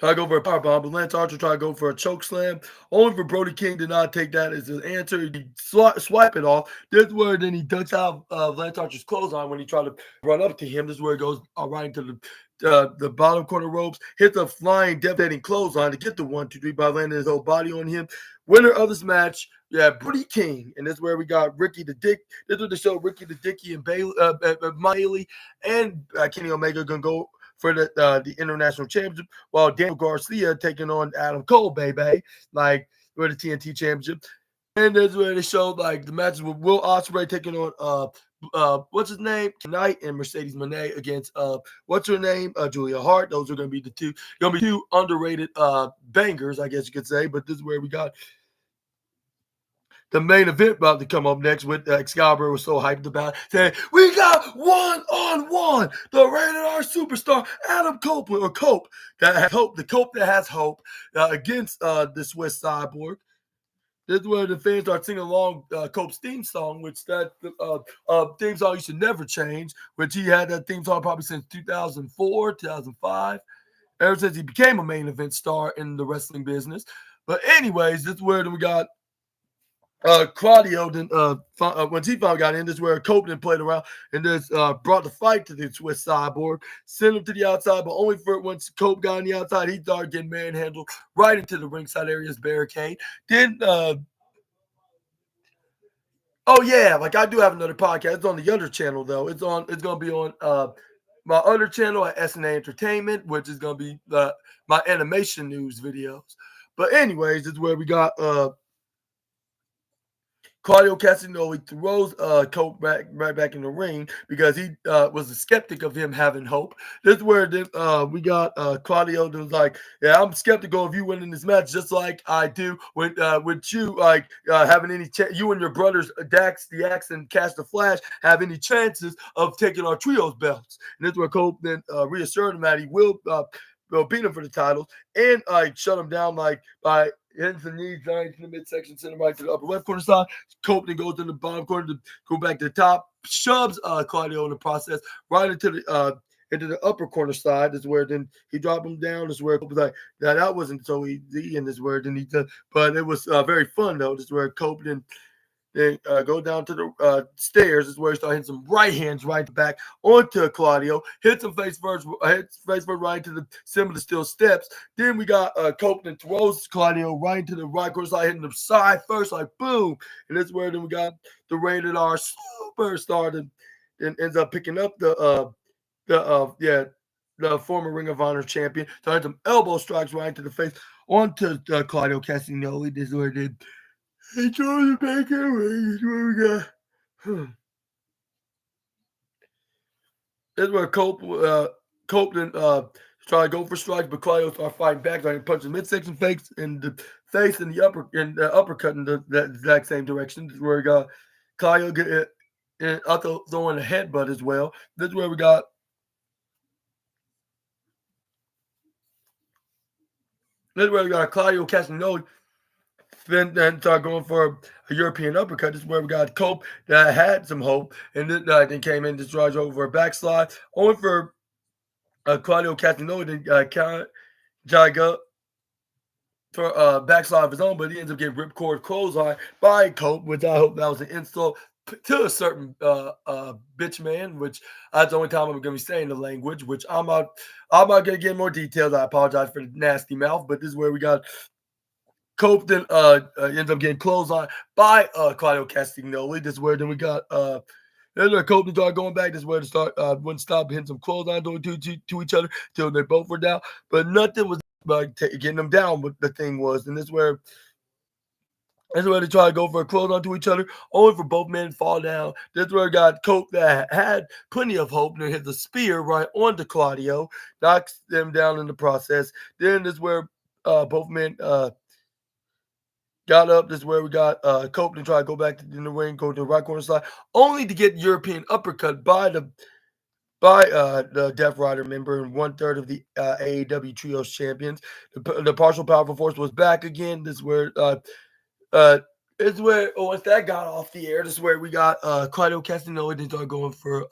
S1: a powerbomb, but Lance Archer tried to go for a choke slam. Only for Brody King did not take that as his answer. He swipe it off. This is where then he ducks out of Lance Archer's clothesline when he tried to run up to him. This is where he goes right into the bottom corner ropes, hits a flying, devastating clothesline to get the 1, 2, 3 by landing his whole body on him. Winner of this match, Brody King, and this is where we got Ricky the Dick. This is the show Ricky the Dicky and Bailey and Kenny Omega gonna go for the international championship, while Daniel Garcia taking on Adam Cole, baby, like for the TNT championship. And that's where they showed like the matches with Will Ospreay taking on what's his name tonight, and Mercedes Moné against what's her name Julia Hart. Those are gonna be two underrated bangers, I guess you could say. But this is where we got the main event about to come up next with Excalibur was so hyped about it, saying, we got 1-on-1, the rated R superstar, Adam Copeland, or Cope, that has hope, the Cope that has hope against the Swiss Cyborg. This is where the fans start singing along Cope's theme song, which that theme song you should never change, which he had that theme song probably since 2004, 2005, ever since he became a main event star in the wrestling business. But anyways, this is where we got Claudio then when he finally got in, this is where Copeland played around and just brought the fight to the Swiss Cyborg, sent him to the outside, but only for once Cope got on the outside, he started getting manhandled right into the ringside area's barricade. Then oh yeah, like I do have another podcast. It's on the other channel though. It's gonna be on my other channel at SNA Entertainment, which is gonna be my animation news videos. But anyways, it's where we got Claudio Castagnoli throws Cope right back in the ring because he was a skeptic of him having hope. This is where we got Claudio that was like, "Yeah, I'm skeptical of you winning this match, just like I do with you like having any chance. You and your brothers Dax, the Axe, and Cash the Flash have any chances of taking our trios belts." And this is where Cope then reassured him that he will beat him for the titles and shut him down like by hitting the knees down to the midsection, send him right to the upper left corner side. Cope then goes to the bottom corner to go back to the top, shoves Claudio in the process right into the upper corner side. This is where then he dropped him down. This is where Cope was like, that wasn't so easy. And this is where then he did, but it was very fun though. This is where Cope then go down to the stairs. This is where he started hitting some right hands right back onto Claudio. Hits him face first right to the similar steel steps. Then we got Cope and throws Claudio right into the right corner side, hitting the side first, like boom. And this is where then we got the rated R superstar and ends up picking up the former Ring of Honor champion. Started some elbow strikes right into the face onto Claudio Castagnoli. This is where it did. He throws it back away. This is where Cope then try to go for strikes, but Claudio started fighting back. Like punches midsection face in the face and the uppercut in that exact same direction. This is where we got Claudio get it and throwing a headbutt as well. This is where we got Claudio Castagnoli. Then start going for a European uppercut. This is where we got Cope that had some hope, and then came in to drive over a backslide, only for Claudio Castagnoli to jog up for a backslide of his own, but he ends up getting ripcord clothesline by Cope, which I hope that was an insult to a certain bitch man, which that's the only time I'm going to be saying the language, which I'm not going to get more details. I apologize for the nasty mouth, but this is where we got Cope then ends up getting clotheslined by Claudio Castagnoli. This is where then we got then Cope and start going back. This is where to start wouldn't stop hitting some clothesline to each other till they both were down. But nothing was getting them down. What the thing was, and this is where they try to go for a clothesline to each other, only for both men to fall down. This is where we got Cope that had plenty of hope and hit the spear right onto Claudio, knocks them down in the process. Then this is where both men got up. This is where we got Cope to try to go back in the ring, go to the right corner side, only to get European uppercut by the Death Rider member and 1/3 of the AEW Trios champions. The partial powerful force was back again. This is where once that got off the air, this is where we got Claudio Castagnoli to start going for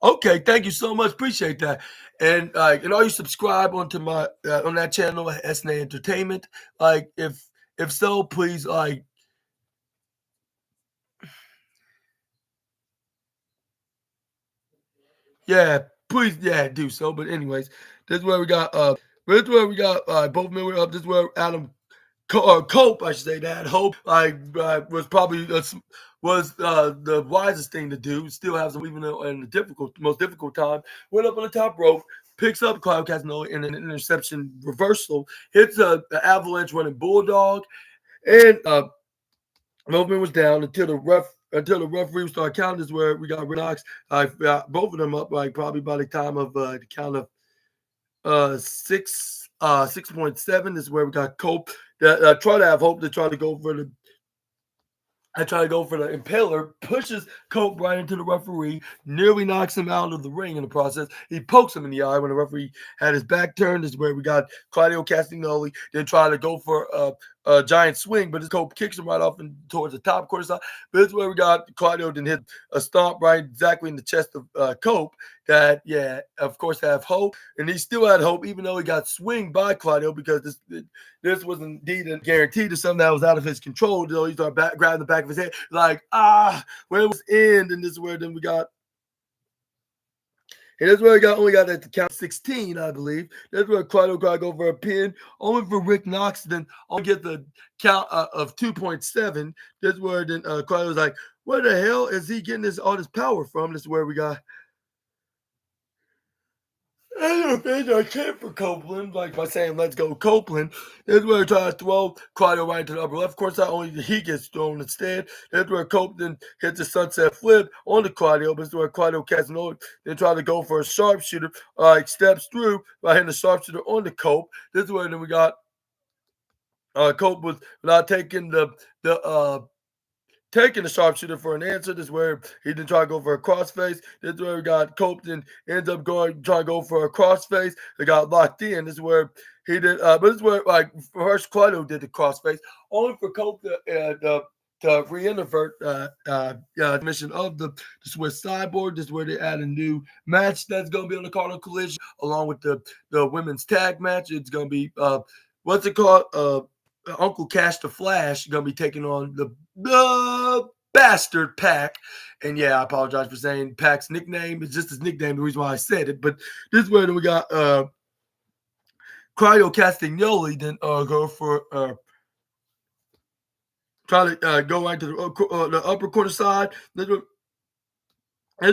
S1: okay, thank you so much. Appreciate that. And all you subscribe onto my on that channel at SNA Entertainment. Like if so, please please do so. But anyways, this is where we got both men were up. This is where Adam Cope, I should say, that hope was probably was the wisest thing to do. Still has them even in the most difficult time. Went up on the top rope, picks up Claudio Castagnoli in an interception reversal, hits an avalanche running bulldog, and Movement was down until the referee started counting. This is where we got Knox. Both of them up like probably by the time of the count of 6.7. This is where we got Cope that try to have hope to try to go for the impaler, pushes Cope right into the referee, nearly knocks him out of the ring in the process. He pokes him in the eye when the referee had his back turned. This is where we got Claudio Castagnoli. Then try to go for giant swing, but his Cope kicks him right off and towards the top quarter side. But this is where we got Claudio then hit a stomp right exactly in the chest of Cope. That, yeah, of course, have hope, and he still had hope, even though he got swinged by Claudio, because this was indeed a guarantee to something that was out of his control. So he started grabbing the back of his head, like, when it was end, and this is where then we got. And that's where I only got at the count 16, I believe. That's where Claudio got to go for a pin, only for Rick Knox to then only get the count of 2.7. That's where then Claudio's like, where the hell is he getting all this power from? This is where we got. I can't for Copeland, like by saying, let's go Copeland. That's where I try to throw Claudio right into the upper left. Of course, not only he gets thrown instead. That's where Copeland hits the sunset flip on the Claudio, but it's where Claudio Casanova then try to go for a sharpshooter, steps through by hitting the sharpshooter on the Cope. This is where then we got Cope was not taking taking the sharpshooter for an answer. This is where he didn't try to go for a crossface. This is where we got Cope then ends up trying to go for a crossface. They got locked in. This is where he did, but this is where first Claudio did the crossface, only for Cope to re-invert mission of the Swiss Cyborg. This is where they add a new match that's going to be on the Cardinal Collision, along with the women's tag match. It's going to be what's it called? Uncle Cash the Flash going to be taking on the bastard Pac. And yeah, I apologize for saying Pac's nickname. It's just his nickname, the reason why I said it. But this is where we got Claudio Castagnoli then go for try to go right to the upper quarter side. That's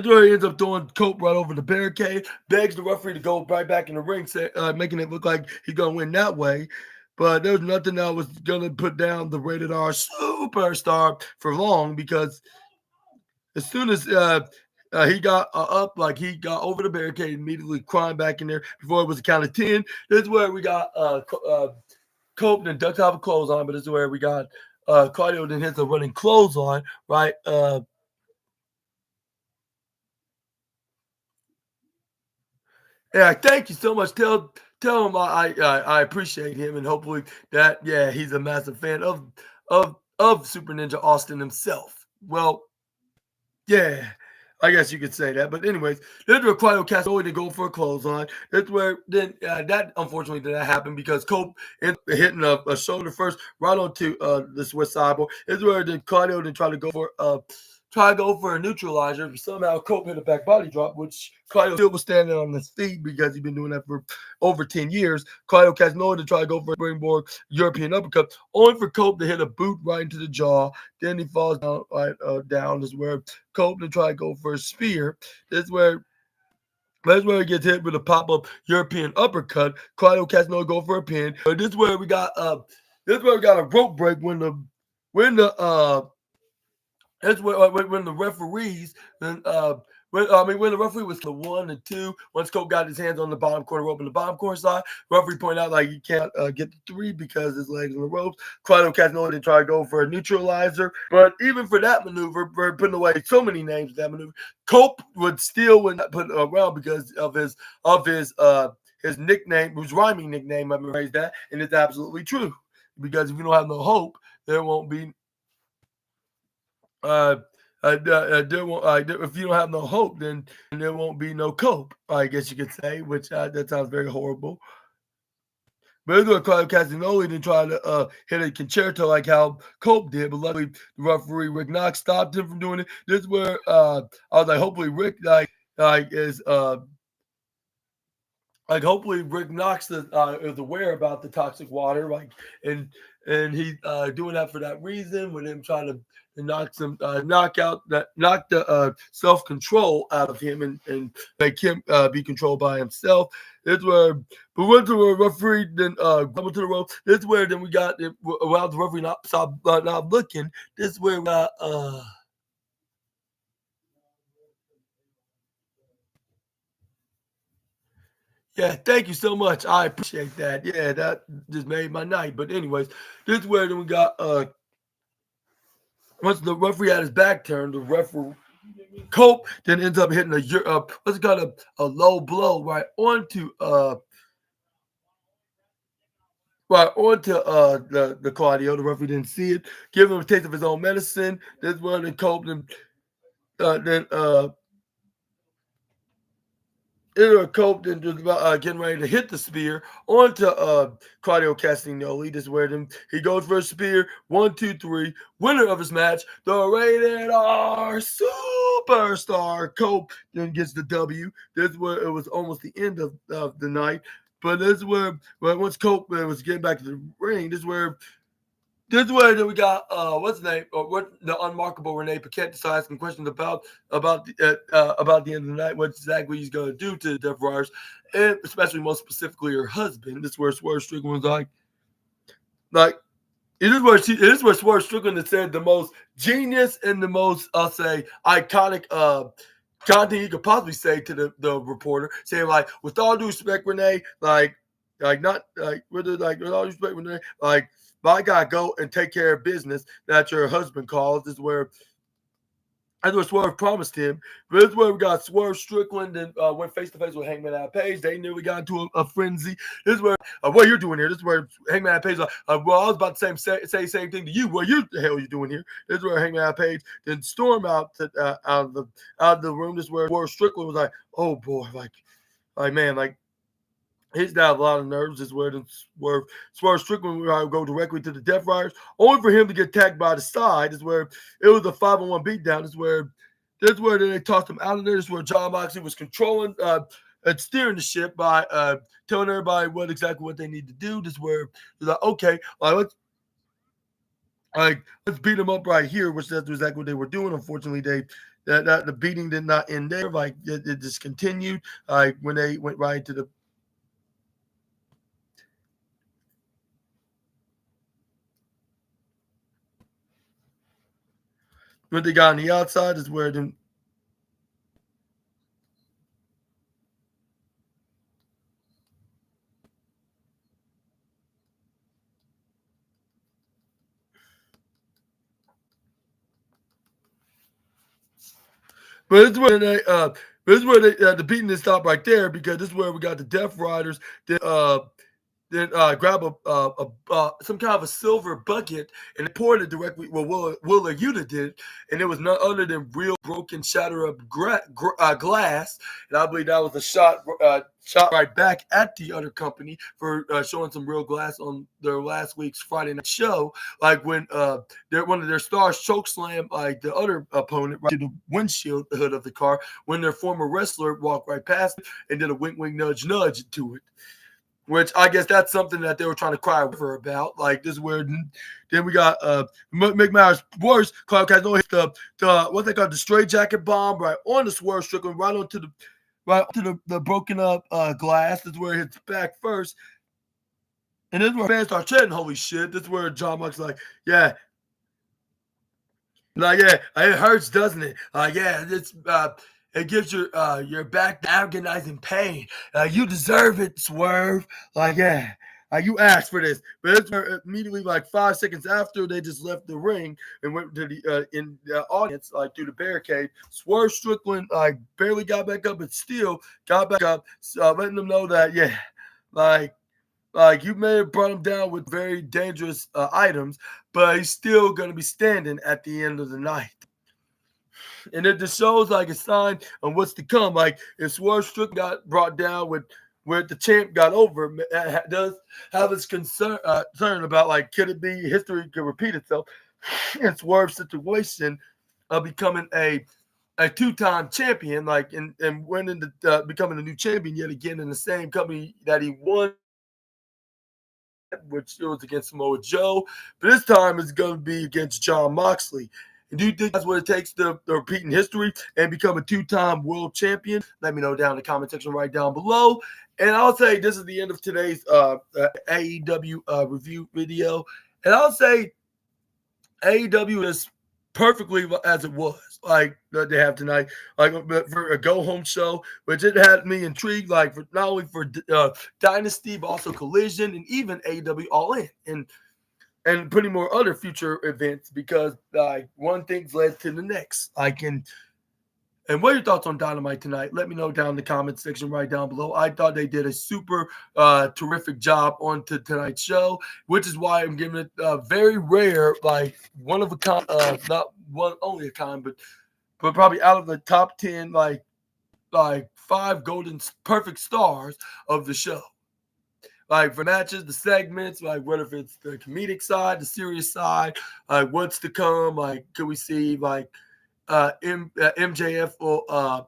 S1: where he ends up throwing Cope right over the barricade, begs the referee to go right back in the ring, making it look like he's going to win that way. But there's nothing that was going to put down the rated R superstar for long, because as soon as he got up, like he got over the barricade, immediately crying back in there before it was a count of 10. This is where we got Cope then ducked off a clothesline, but this is where we got Claudio then hits a running clothesline, right? Yeah, thank you so much. Tell him I appreciate him, and hopefully that, yeah, he's a massive fan of Super Ninja Austin himself. Well, yeah, I guess you could say that. But anyways, there's where Claudio Castagnoli to go for a clothesline. That's where then that unfortunately did not happen, because Cope ended up hitting a shoulder first right onto the Swiss Cyborg. That's where then Claudio then tried to go for a neutralizer. Somehow Cope hit a back body drop, which Claudio still was standing on his feet because he's been doing that for over 10 years. Claudio Casanova to try to go for a springboard European uppercut, only for Cope to hit a boot right into the jaw. Then he falls down down. This is where Cope to try to go for a spear. That's where he gets hit with a pop-up European uppercut. Claudio Casanova go for a pin. This is where we got a rope break when the that's when the referees then when the referee was the 1 and 2. Once Cope got his hands on the bottom corner rope on the bottom corner side, referee pointed out like he can't get the 3 because his legs on the ropes. Claudio Casanova did try to go for a neutralizer, but even for that maneuver, for putting away so many names of that maneuver, Cope would not put it around because of his nickname, his rhyming nickname. I've raised that, and it's absolutely true. Because if you don't have no hope, there won't be. If you don't have no hope, then there won't be no cope, I guess you could say, which that sounds very horrible. But it's going to Claudio Castagnoli to try to hit a concerto like how Cope did, but luckily the referee Rick Knox stopped him from doing it. This is where I was like, hopefully Rick hopefully Rick Knox is aware about the toxic water, and he's doing that for that reason, with him trying to knock the self-control out of him and make him be controlled by himself. This where, but went to a referee, then coming to the rope. This is where then we got while the referee not looking. This is where we got yeah, thank you so much. I appreciate that. Yeah, that just made my night. But anyways, this is where then we got once the referee had his back turned, the referee Cope then ends up hitting what's it called, a low blow right onto Right, on to the Claudio. The referee didn't see it. Give him a taste of his own medicine. This one then Copeland then Copeland was about, getting ready to hit the spear onto Claudio Castagnoli. This is where he goes for a spear. 1, 2, 3. Winner of his match, the rated R superstar Cope then gets the W. This is where it was almost the end of the night. But this is where once Cope was getting back to the ring, this is where then we got what's his name? What the unmarkable Renee Paquette decides asking questions about the end of the night, what exactly he's gonna do to the Death Riders, and especially most specifically her husband. This is where Swerve Strickland was like it is where Swerve Strickland has said the most genius and the most I'll say iconic content you could possibly say to the reporter, saying like, with all due respect, Renee, not with all due respect, Renee, I gotta go and take care of business that your husband calls. This is where that's what Swerve promised him. But this is where we got Swerve Strickland and went face to face with Hangman Adam Page. They knew we got into a frenzy. This is where what you're doing here. This is where Hangman Adam Page well, I was about to say the same thing to you. What the hell are you doing here? This is where Hangman Adam Page then storm out of the room. This is where Swerve Strickland was like, oh boy, man, he's got a lot of nerves. Is where Swerve Strickland would go directly to the Death Riders, only for him to get tagged by the side. Is where it was a 5-on-1 beatdown. Is where they tossed him out of there. This is where John Moxley was controlling and steering the ship by telling everybody what they need to do. This is where he's like, okay, let's beat him up right here, which that's exactly what they were doing. Unfortunately, the beating did not end there. It just continued. When they went right to the when they got on the outside is where then but this is where the beating didn't stop right there, because this is where we got the Death Riders that then grab some kind of a silver bucket and poured it directly. Well, Willa Yuta did, and it was none other than real broken, shatter up glass. And I believe that was a shot right back at the other company for showing some real glass on their last week's Friday night show. Like when one of their stars choke slam the other opponent right to the windshield hood of the car when their former wrestler walked right past it and did a wink, wink, nudge, nudge to it. Which I guess that's something that they were trying to cry over about. This is where then we got make matters worse. Clark Casino hit the what they call the straight jacket bomb right on the Swerve Strickland right onto the broken up glass. This is where it hits back first, and this is where fans start chanting, "Holy shit!" This is where John Moxley's like, "Yeah." It hurts, doesn't it? It gives your back agonizing pain. You deserve it, Swerve. You asked for this. But it's immediately 5 seconds after they just left the ring and went to the in the audience through the barricade. Swerve Strickland barely got back up, but still got back up, letting them know that you may have brought him down with very dangerous items, but he's still going to be standing at the end of the night. And it just shows a sign of what's to come. If Swerve Strickland got brought down with where the champ got over, does have its concern about could it be history could repeat itself in Swerve's situation of becoming a two-time champion, and went into becoming a new champion yet again in the same company that he won, which it was against Samoa Joe, but this time it's going to be against John Moxley. And do you think that's what it takes to repeat in history and become a two-time world champion? Let me know down in the comment section right down below. And I'll say this is the end of today's AEW review video. And I'll say AEW is perfectly as it was, that they have tonight, for a go-home show, which it had me intrigued, for not only for Dynasty, but also Collision and even AEW All In. And plenty more other future events, because one thing's led to the next. And And what are your thoughts on Dynamite tonight? Let me know down in the comment section right down below. I thought they did a super terrific job on tonight's show, which is why I'm giving it very rare, like one of a kind, not one only a kind, but probably out of the top 10, like 5 golden perfect stars of the show. Like for matches, the segments, like whether if it's the comedic side, the serious side, like what's to come, like could we see like MJF or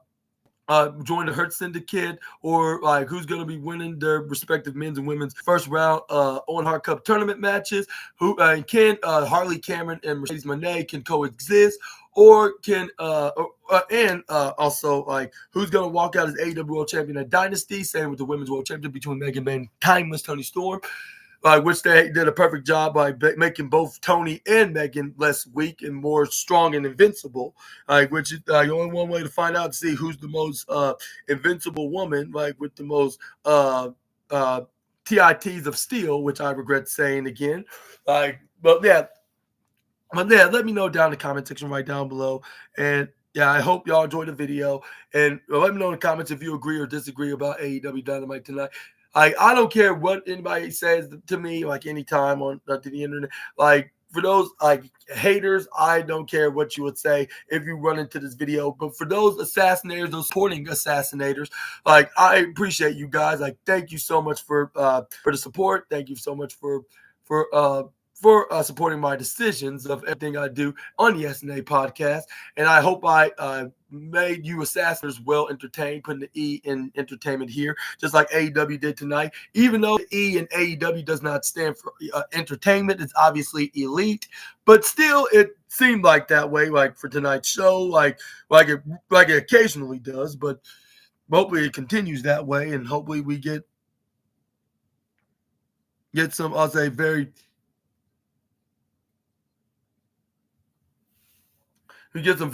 S1: join the Hurt Syndicate, or like who's going to be winning their respective men's and women's first round Owen Hart Cup tournament matches? Who can Harley Cameron and Mercedes Moné can coexist, or can and also like who's going to walk out as AEW World Champion at Dynasty? Same with the Women's World Champion between Megan Bay and Timeless Tony Storm. Which they did a perfect job by making both Tony and Megan less weak and more strong and invincible. Which is only one way to find out to see who's the most invincible woman, like with the most TITs of steel, which I regret saying again. But yeah, let me know down in the comment section right down below. And yeah, I hope y'all enjoyed the video. And let me know in the comments if you agree or disagree about AEW Dynamite tonight. I don't care what anybody says to me, like anytime on to the internet. Like for those like haters, I don't care what you would say if you run into this video. But for those assassinators, those supporting assassinators, like I appreciate you guys. Like thank you so much for the support. Thank you so much for supporting my decisions of everything I do on the SNA podcast. And I hope I made you assassins well entertained, putting the E in entertainment here, just like AEW did tonight. Even though the E in AEW does not stand for entertainment, it's obviously elite, but still it seemed like that way, like for tonight's show, like it occasionally does, but hopefully it continues that way, and hopefully we get some, I'll say, you get some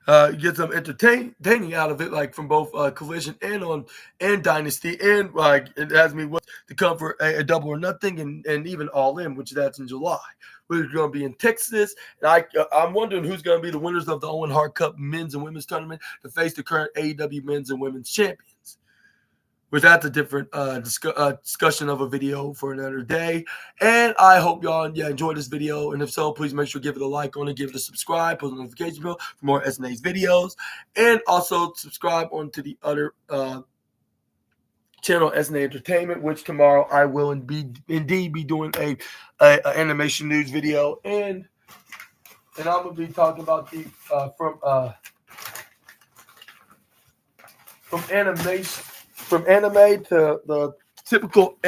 S1: you get some entertaining out of it, like from both Collision and Dynasty, and like it has me to come for a Double or Nothing and even All In, which that's in July. We're going to be in Texas, and I'm wondering who's going to be the winners of the Owen Hart Cup men's and women's tournament to face the current AEW men's and women's champions. Which that's a different discussion of a video for another day. And I hope y'all enjoyed this video. And if so, please make sure to give it a like on it, give it a subscribe, post a notification bell for more SNA's videos. And also subscribe onto the other channel, SNA Entertainment, which tomorrow I will indeed be doing a animation news video. And I'm going to be talking about the from animation. From anime to the typical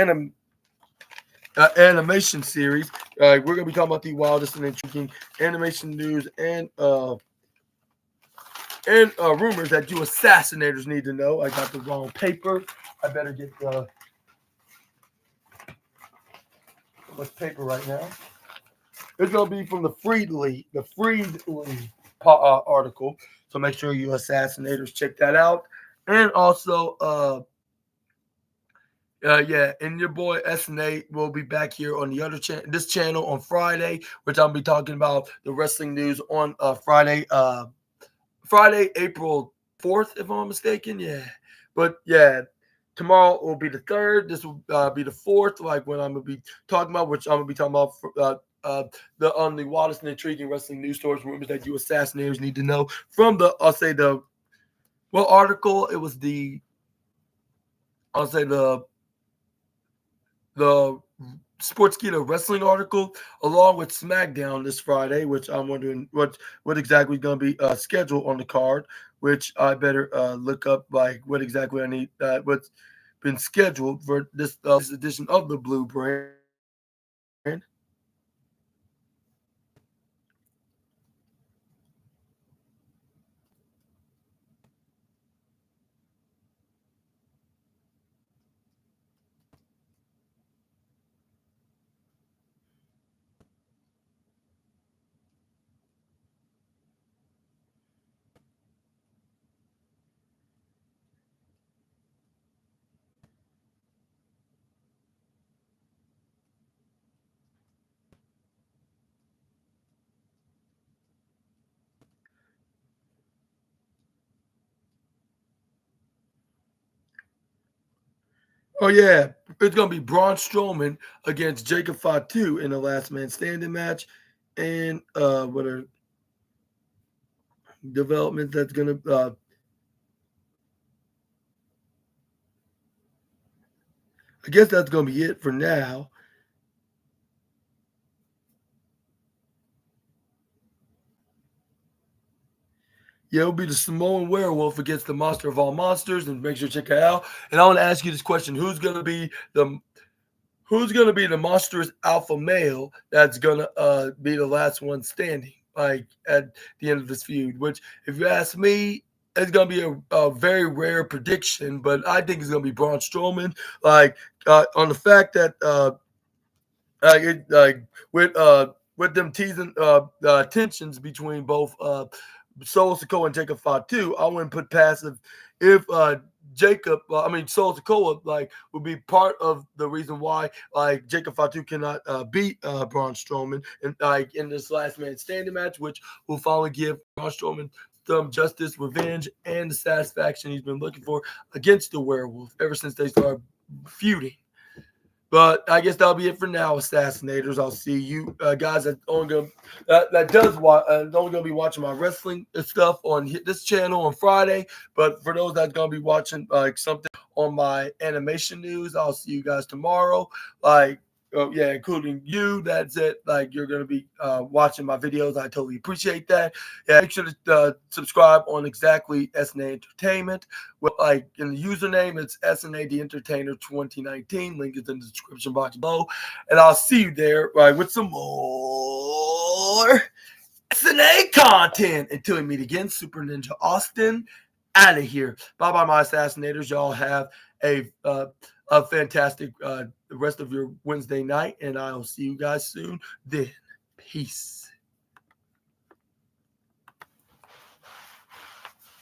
S1: animation series, we're going to be talking about the wildest and intriguing animation news and rumors that you assassinators need to know. I got the wrong paper. I better get what's paper right now. It's going to be from the Freedly article. So make sure you assassinators check that out. And also, and your boy SNA will be back here on the other this channel on Friday, which I'll be talking about the wrestling news on Friday, April 4th, if I'm not mistaken. Yeah, but yeah, tomorrow will be the 3rd. This will be the 4th, like when I'm gonna be talking about, which I'm gonna be talking about the wildest and intriguing wrestling news stories, rumors that you assassinators need to know from the article. It was the Sportskeeda wrestling article, along with SmackDown this Friday, which I'm wondering what exactly is going to be scheduled on the card, which I better look up, like what exactly I need, what's been scheduled for this edition of the Blue Brand. Oh yeah, it's gonna be Braun Strowman against Jacob Fatu in the last man standing match, and what are developments that's gonna I guess that's gonna be it for now. Yeah, it'll be the Samoan Werewolf against the Monster of all monsters, and make sure to check it out. And I want to ask you this question: Who's gonna be the monstrous alpha male that's gonna be the last one standing, like at the end of this feud? Which, if you ask me, it's gonna be a very rare prediction, but I think it's gonna be Braun Strowman. Like on the fact that like with them teasing tensions between both Solo Sikoa and Jacob Fatu, I wouldn't put passive if Solo Sikoa like would be part of the reason why like Jacob Fatu cannot beat Braun Strowman and like in this last man standing match, which will finally give Braun Strowman some justice, revenge, and the satisfaction he's been looking for against the werewolf ever since they started feuding. But I guess that'll be it for now, assassinators. I'll see you guys that only gonna only gonna be watching my wrestling stuff on this channel on Friday. But for those that's gonna be watching like something on my animation news, I'll see you guys tomorrow. Like yeah, including you. That's it. Like you're gonna be watching my videos. I totally appreciate that. Yeah, make sure to subscribe on exactly SNA Entertainment. Well, like in the username, it's SNA The Entertainer 2019. Link is in the description box below. And I'll see you there right with some more SNA content. Until we meet again, Super Ninja Austin out of here. Bye bye, my assassinators. Y'all have a fantastic rest of your Wednesday night, and I'll see you guys soon. Then, peace.